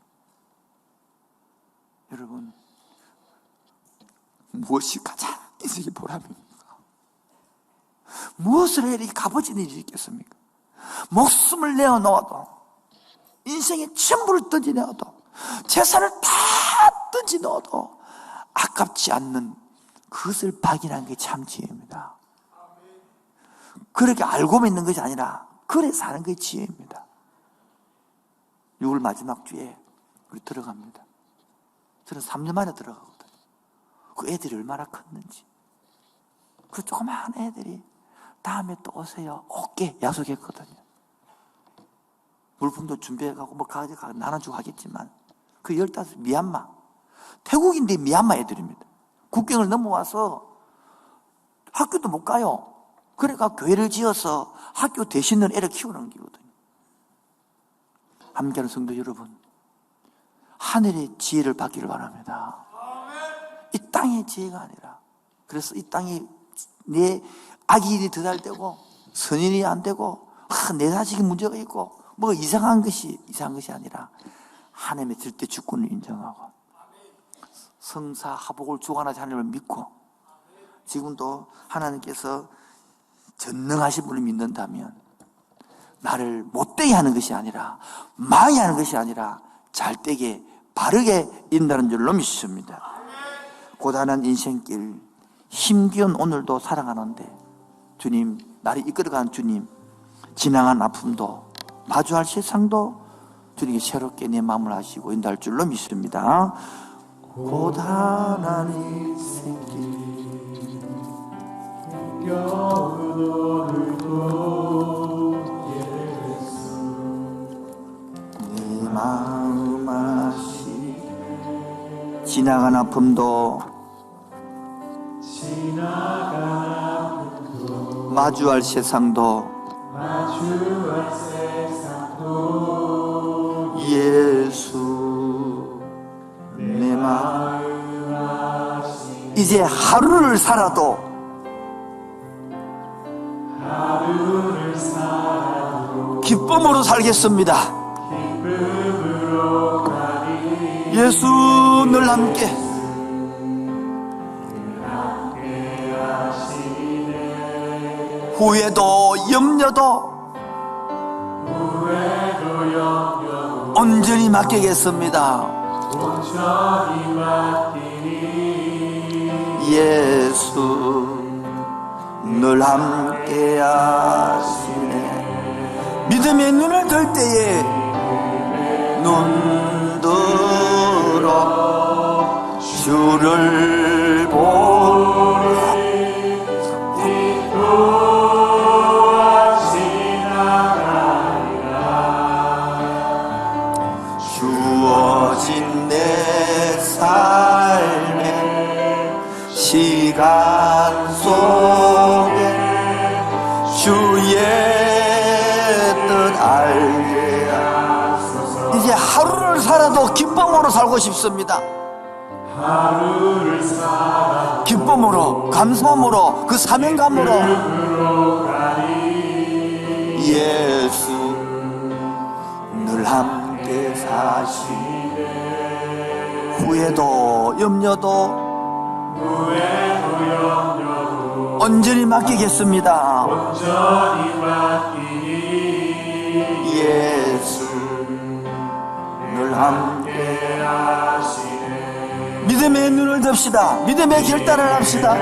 여러분, 무엇이 가장 인생의 보람입니까? 무엇을 해야 이렇게 값어진 일이 있겠습니까? 목숨을 내어놓아도, 인생의 전부를 던져내어도, 재산을 다 던져넣어도 아깝지 않는 그것을 발견한 게 참 지혜입니다. 그렇게 알고만 있는 것이 아니라 그래 사는 게 지혜입니다. 6월 마지막 주에 우리 들어갑니다. 저는 3년 만에 들어가거든요. 그 애들이 얼마나 컸는지. 그 조그마한 애들이 다음에 또 오세요. 오게 약속했거든요. 물품도 준비해가고 뭐 가져가 나눠주고 하겠지만 그 15 미얀마, 태국인데 미얀마 애들입니다. 국경을 넘어와서 학교도 못 가요. 그러니까 교회를 지어서 학교 대신을 애를 키우는 거거든요. 함께하는 성도 여러분, 하늘의 지혜를 받기를 바랍니다. 이 땅의 지혜가 아니라, 그래서 이 땅이 내 악인이 더 잘 되고 선인이 안 되고 내 자식이 문제가 있고 뭐가 이상한 것이 아니라 하나님의 절대 주권을 인정하고 성사하복을 주관하신 하나님을 믿고, 지금도 하나님께서 전능하신 분을 믿는다면 나를 못되게 하는 것이 아니라, 망하게 하는 것이 아니라 잘되게 바르게 인다는 줄로 믿습니다. 고단한 인생길, 힘겨운 오늘도 살아가는데 주님, 나를 이끌어가는 주님, 지나간 아픔도 마주할 세상도 주님이 새롭게 내 마음을 하시고 인도할 줄로 믿습니다. 고단한 인생길, 내 마음 아시, 지나간 아픔도 마주할 세상도 예수 내 마음 이제 하루를 살아도 기쁨으로 살겠습니다. 예수 늘 함께 후회도 염려도 온전히 맡기겠습니다. 예수 늘 함께 하시네. 믿음의 눈을 들 때에 눈 들어 주를 보라. 주어진 내 삶의 시간 속에 주의 뜻 알게 하소서. 이제 하루를 살아도 살아도 기쁨으로 살고 싶습니다. 기쁨으로, 감사함으로, 그 사명감으로. 예수 늘 함께 사시네. 후회도 염려도 온전히 맡기겠습니다. 예수 늘 함께 하시네. 믿음의 눈을 듭시다. 믿음의 결단을 합시다.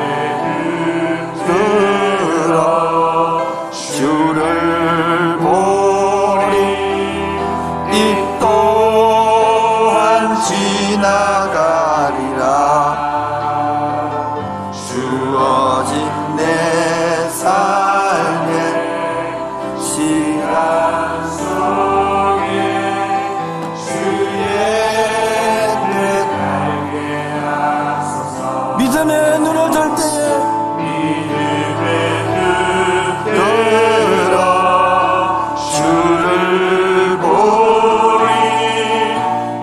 들어 주를 보리 이 또한 지나가리라. 주어진 내 삶의 시간 속에 주의 뜻 알게 하소서. 믿음의 눈을 들 때에 들어 주를 보리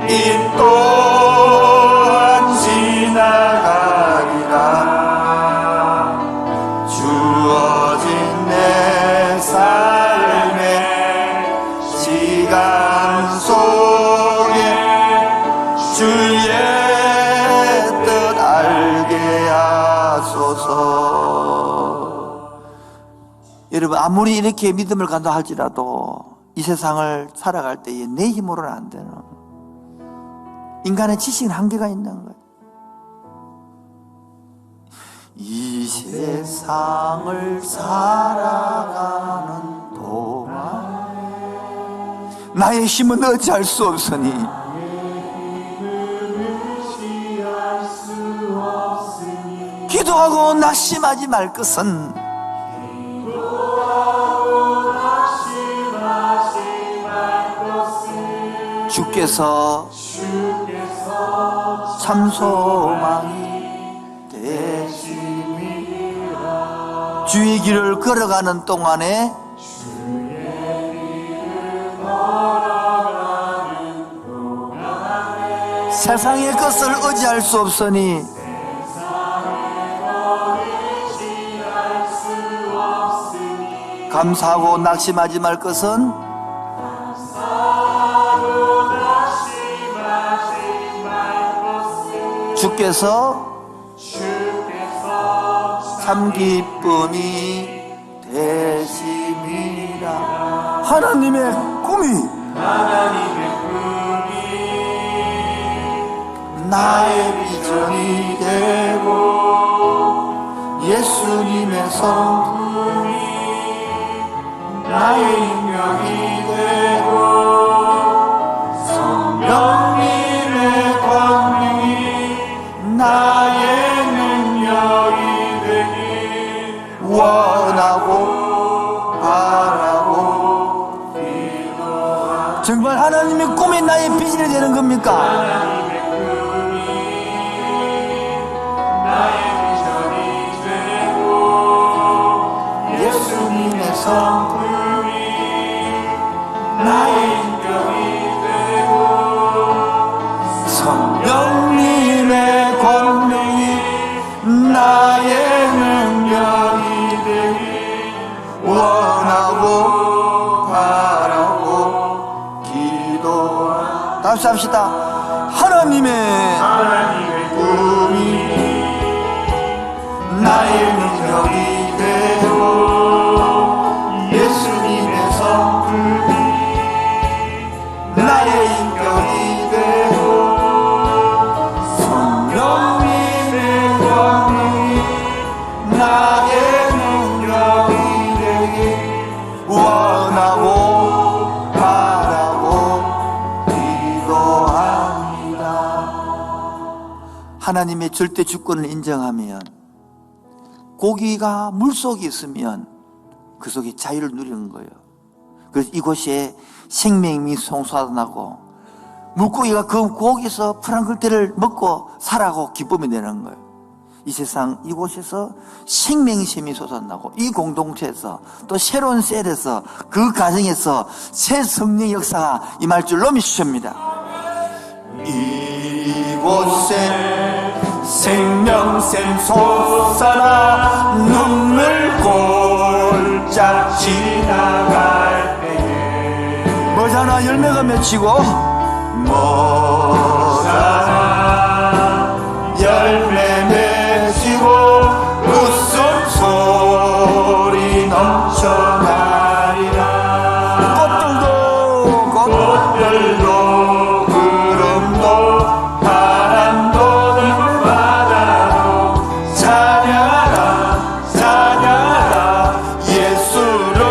이 또한 지나가리라. 주어진 내 삶의 시간 속에 주의 뜻 알게 하소서. 여러분, 아무리 이렇게 믿음을 간다 할지라도 이 세상을 살아갈 때에 내 힘으로는 안 되는, 인간의 지식은 한계가 있는 거예요. 이 세상을 살아가는 동안 나의 힘은 어찌할 수 없으니 기도하고 낙심하지 말 것은 주께서 참 소망이 되심이라. 주의 길을 걸어가는 동안에 세상의 것을 의지할 수 없으니 감사하고 낙심하지 말 것은 주께서 참 기쁨이 되심이라. 하나님의 꿈이 나의 비전이 되고 예수님의 성품이 나의 인격이 되고 성령님의 권능이 나의 능력이 되기 원하고 바라고 기도하고. 정말 하나님의 꿈이 나의 비전이 되는 겁니까? 예수님의 성품이 나의 인격이 되고 성령님의 권능이 나의 능력이 되기 원하고 바라고 기도하. 다시 합시다. 하나님의 꿈이 나의 능력이 되고 예수님의 성품이 나의 인격이 되고 성령님의 권능이 나의 능력이 되기 원하고 바라고 기도합니다. 하나님의 절대 주권을 인정하면, 고기가 물속에 있으면 그 속에 자유를 누리는 거예요. 그래서 이곳에 생명이 송솟아나고 물고기가 그 고기에서 프랑클테를 먹고 살아고 기쁨이 되는 거예요. 이 세상 이곳에서 생명샘이 솟아나고 이 공동체에서 또 새로운 셀에서 그 가정에서 새 성령 역사가 임할 줄로 믿습니다. 이곳에 생명샘 솟아나 눈물 골짝 지나갈 때에 뭐잖아 열매가 맺히고 뭐잖아 열매 맺히고 웃음소리 넘쳐나리라 꽃들도 구름도 바람도 바다도 찬양하라 찬양하라 예수를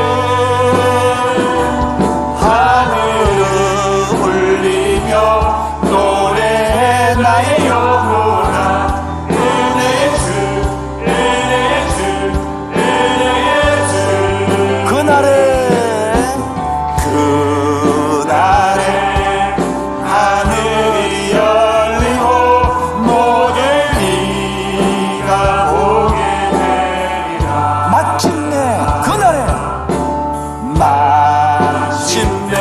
하늘을 울리며 노래해 나의 영혼아 은혜의 주 은혜의 주 은혜의 주 그날에 하늘이 열리고 모든 비가 오게 되리라 마침내 그날에 마침내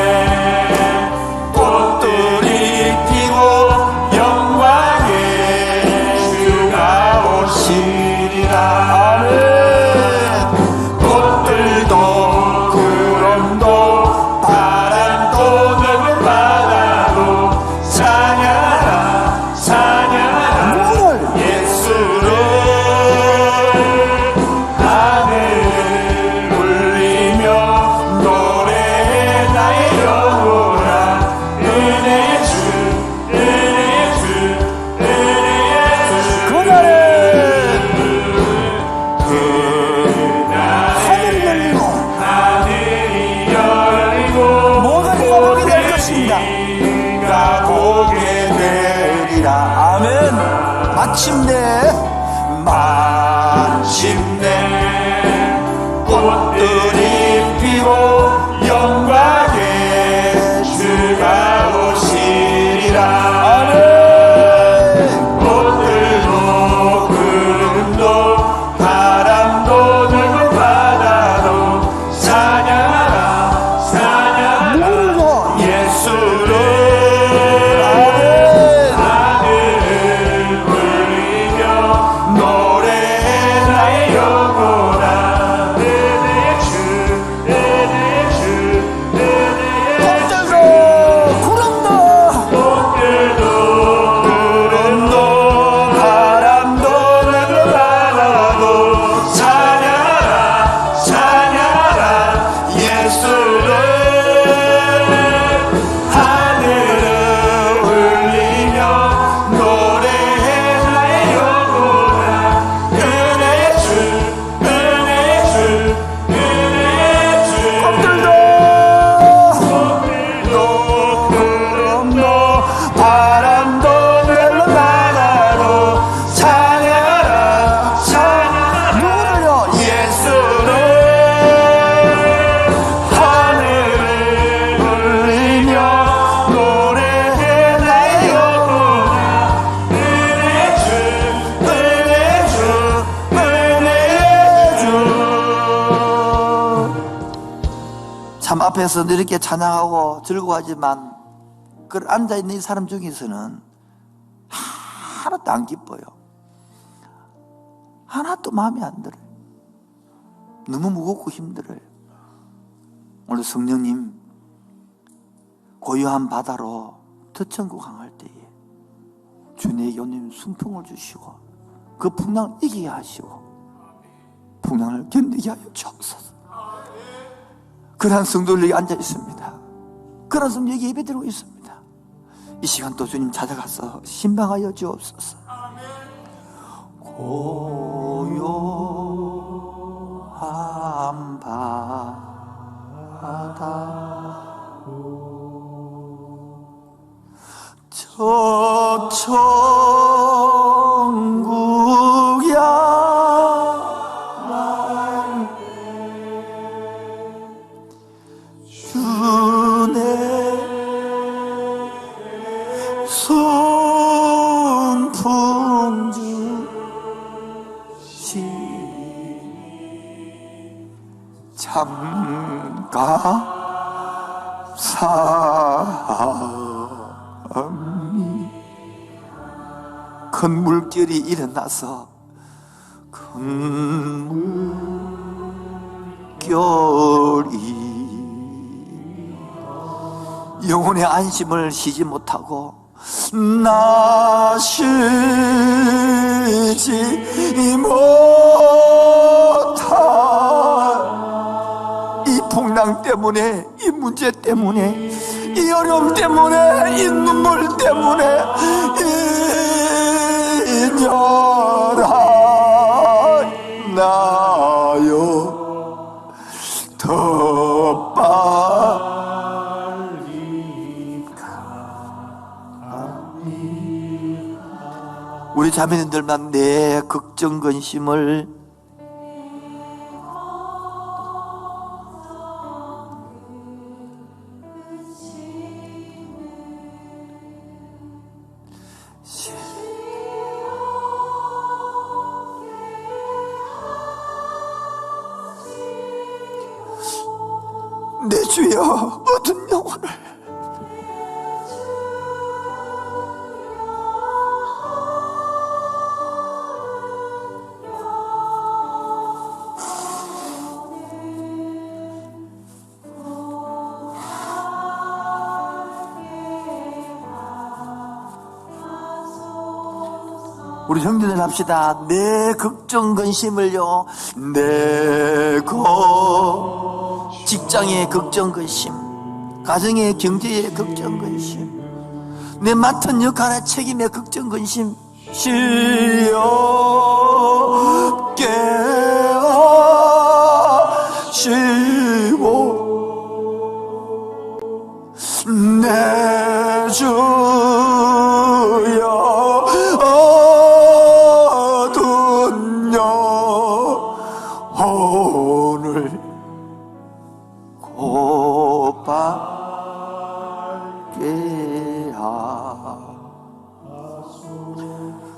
꽃들이 피고 영광의 주가 오시리라 아멘 꽃들도 구름도 바람도 넓은 바다도 찬양하라 찬양하라 예수를 하늘을 울리며 노래해 나의 영혼아 은혜의 주 은혜의 주 은혜의 주 그날에 하늘이 열리고 모든 이가 보게 될 것입니다 가 보게 되리라 아멘 마침내 마침내 꽃들이 피고 영광의 주가 오시리라 아멘 꽃들도 구름도 바람도 넓은 바다도 찬양하라 찬양하라 예수를 하늘을 울리며 노래해 나의 영혼아 은혜의 주 은혜의 주 은혜의 주 구름도 바람도 넓은 바다도 찬양하라 찬양하라 예수를 하늘을 울리며 노래해 나의 영혼아 은혜의 주 은혜의 주 은혜의 주 꽃들도 구름도 바람도 넓은 바다도 찬양하라 찬양하라 누구를요 예수를 하늘을 울리며 노래해 나의 영혼아 은혜의 주 은혜의 주 은혜의 주 참 앞에서 이렇게 찬양하고 즐거워하지만 그 앉아있는 이 사람 중에서는 하나도 안 기뻐요 하나도 마음에 안 들어요 너무 무겁고 힘들어요 오늘 성령님 고요한 바다로 덧천국 항할 때에 주님의 연님 순풍을 주시고 그 풍랑을 이기게 하시고 풍랑을 견디게 하여 주옵소서 그러한 성도들이 앉아 있습니다 그런 성도 여기 예배드리고 있습니다 이 시간 또 주님 찾아가서 신방하여 주옵소서 고요한 바다 저 천국야 주내 순풍 주시 참가 사함이 큰 물결이 일어나서 큰 물결이 영혼의 안심을 쉬지 못하고 나 쉬지 못할 이 풍랑 때문에, 이 문제 때문에, 이 어려움 때문에, 이 눈물 때문에 인여라 나요 더 빨리 가니. 우리 자매님들만 내 걱정 근심을 내 주여 얻은 영혼을 우리 형제들 합시다. 내 걱정 근심을요, 직장의 걱정 근심, 가정의 경제의 걱정 근심, 내 맡은 역할의 책임의 걱정 근심 시없게 하시고 내 주여 얻은 영혼을 고받게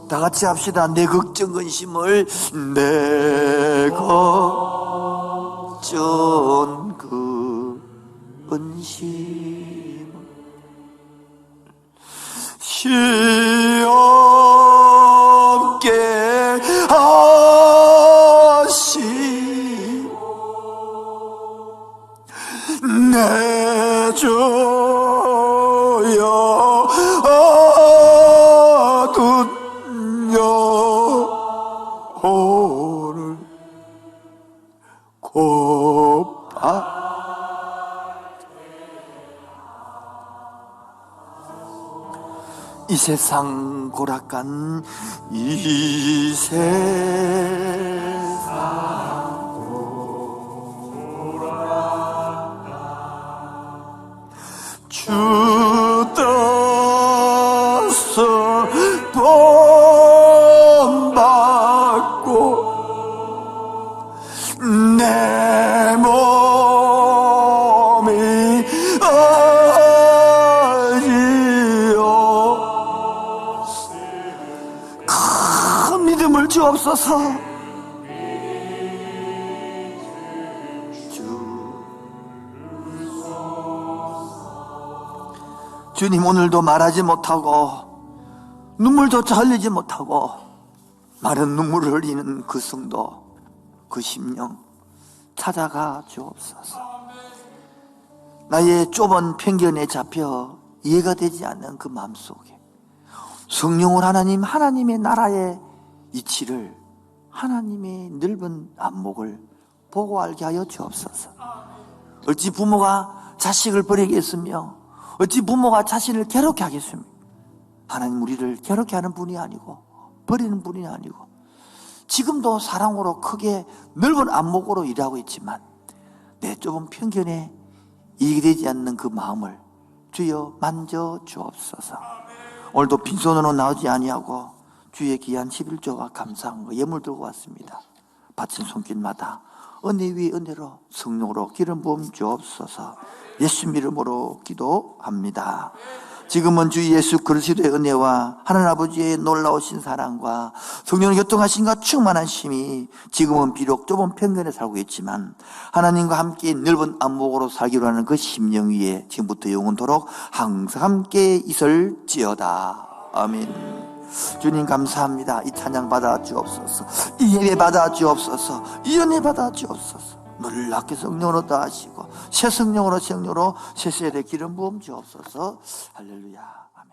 다 같이 합시다. 내 걱정 근심을 내 걱정 근심을 시없게 하시 내 주여 얻은 영혼을 고파 이 세상 고락간 이 세상 고락간 주 뜻을 본받고 내 몸이 큰 믿음을 주옵소서. 주님, 오늘도 말하지 못하고 눈물조차 흘리지 못하고 마른 눈물을 흘리는 그 성도, 그 심령 찾아가 주옵소서. 나의 좁은 편견에 잡혀 이해가 되지 않는 그 마음속에 성령을 하나님의 나라의 이치를, 하나님의 넓은 안목을 보고 알게 하여 주옵소서. 어찌 부모가 자식을 버리겠으며 어찌 부모가 자신을 괴롭게 하겠습니까? 하나님 우리를 괴롭게 하는 분이 아니고 버리는 분이 아니고 지금도 사랑으로 크게 넓은 안목으로 일하고 있지만 내 좁은 편견에 이익되지 않는 그 마음을 주여 만져 주옵소서. 오늘도 빈손으로 나오지 아니하고 주의 귀한 11조와 감사한 거 예물 들고 왔습니다. 바친 손길마다 은혜 위에 은혜로 성령으로 기름 부음 주옵소서. 예수 이름으로 기도합니다. 지금은 주 예수 그리스도의 은혜와 하나님 아버지의 놀라우신 사랑과 성령의 교통하심과 충만한 힘이 지금은 비록 좁은 편견에 살고 있지만 하나님과 함께 넓은 안목으로 살기로 하는 그 심령 위에 지금부터 영원토록 항상 함께 있을지어다. 아멘. 주님 감사합니다. 이 찬양 받아 주옵소서. 이 예배 받아 주옵소서. 이 은혜 받아 주옵소서. 놀랍게 성령으로 더하시고 새 성령으로 새 세례 기름 부음 주옵소서. 할렐루야. 아멘.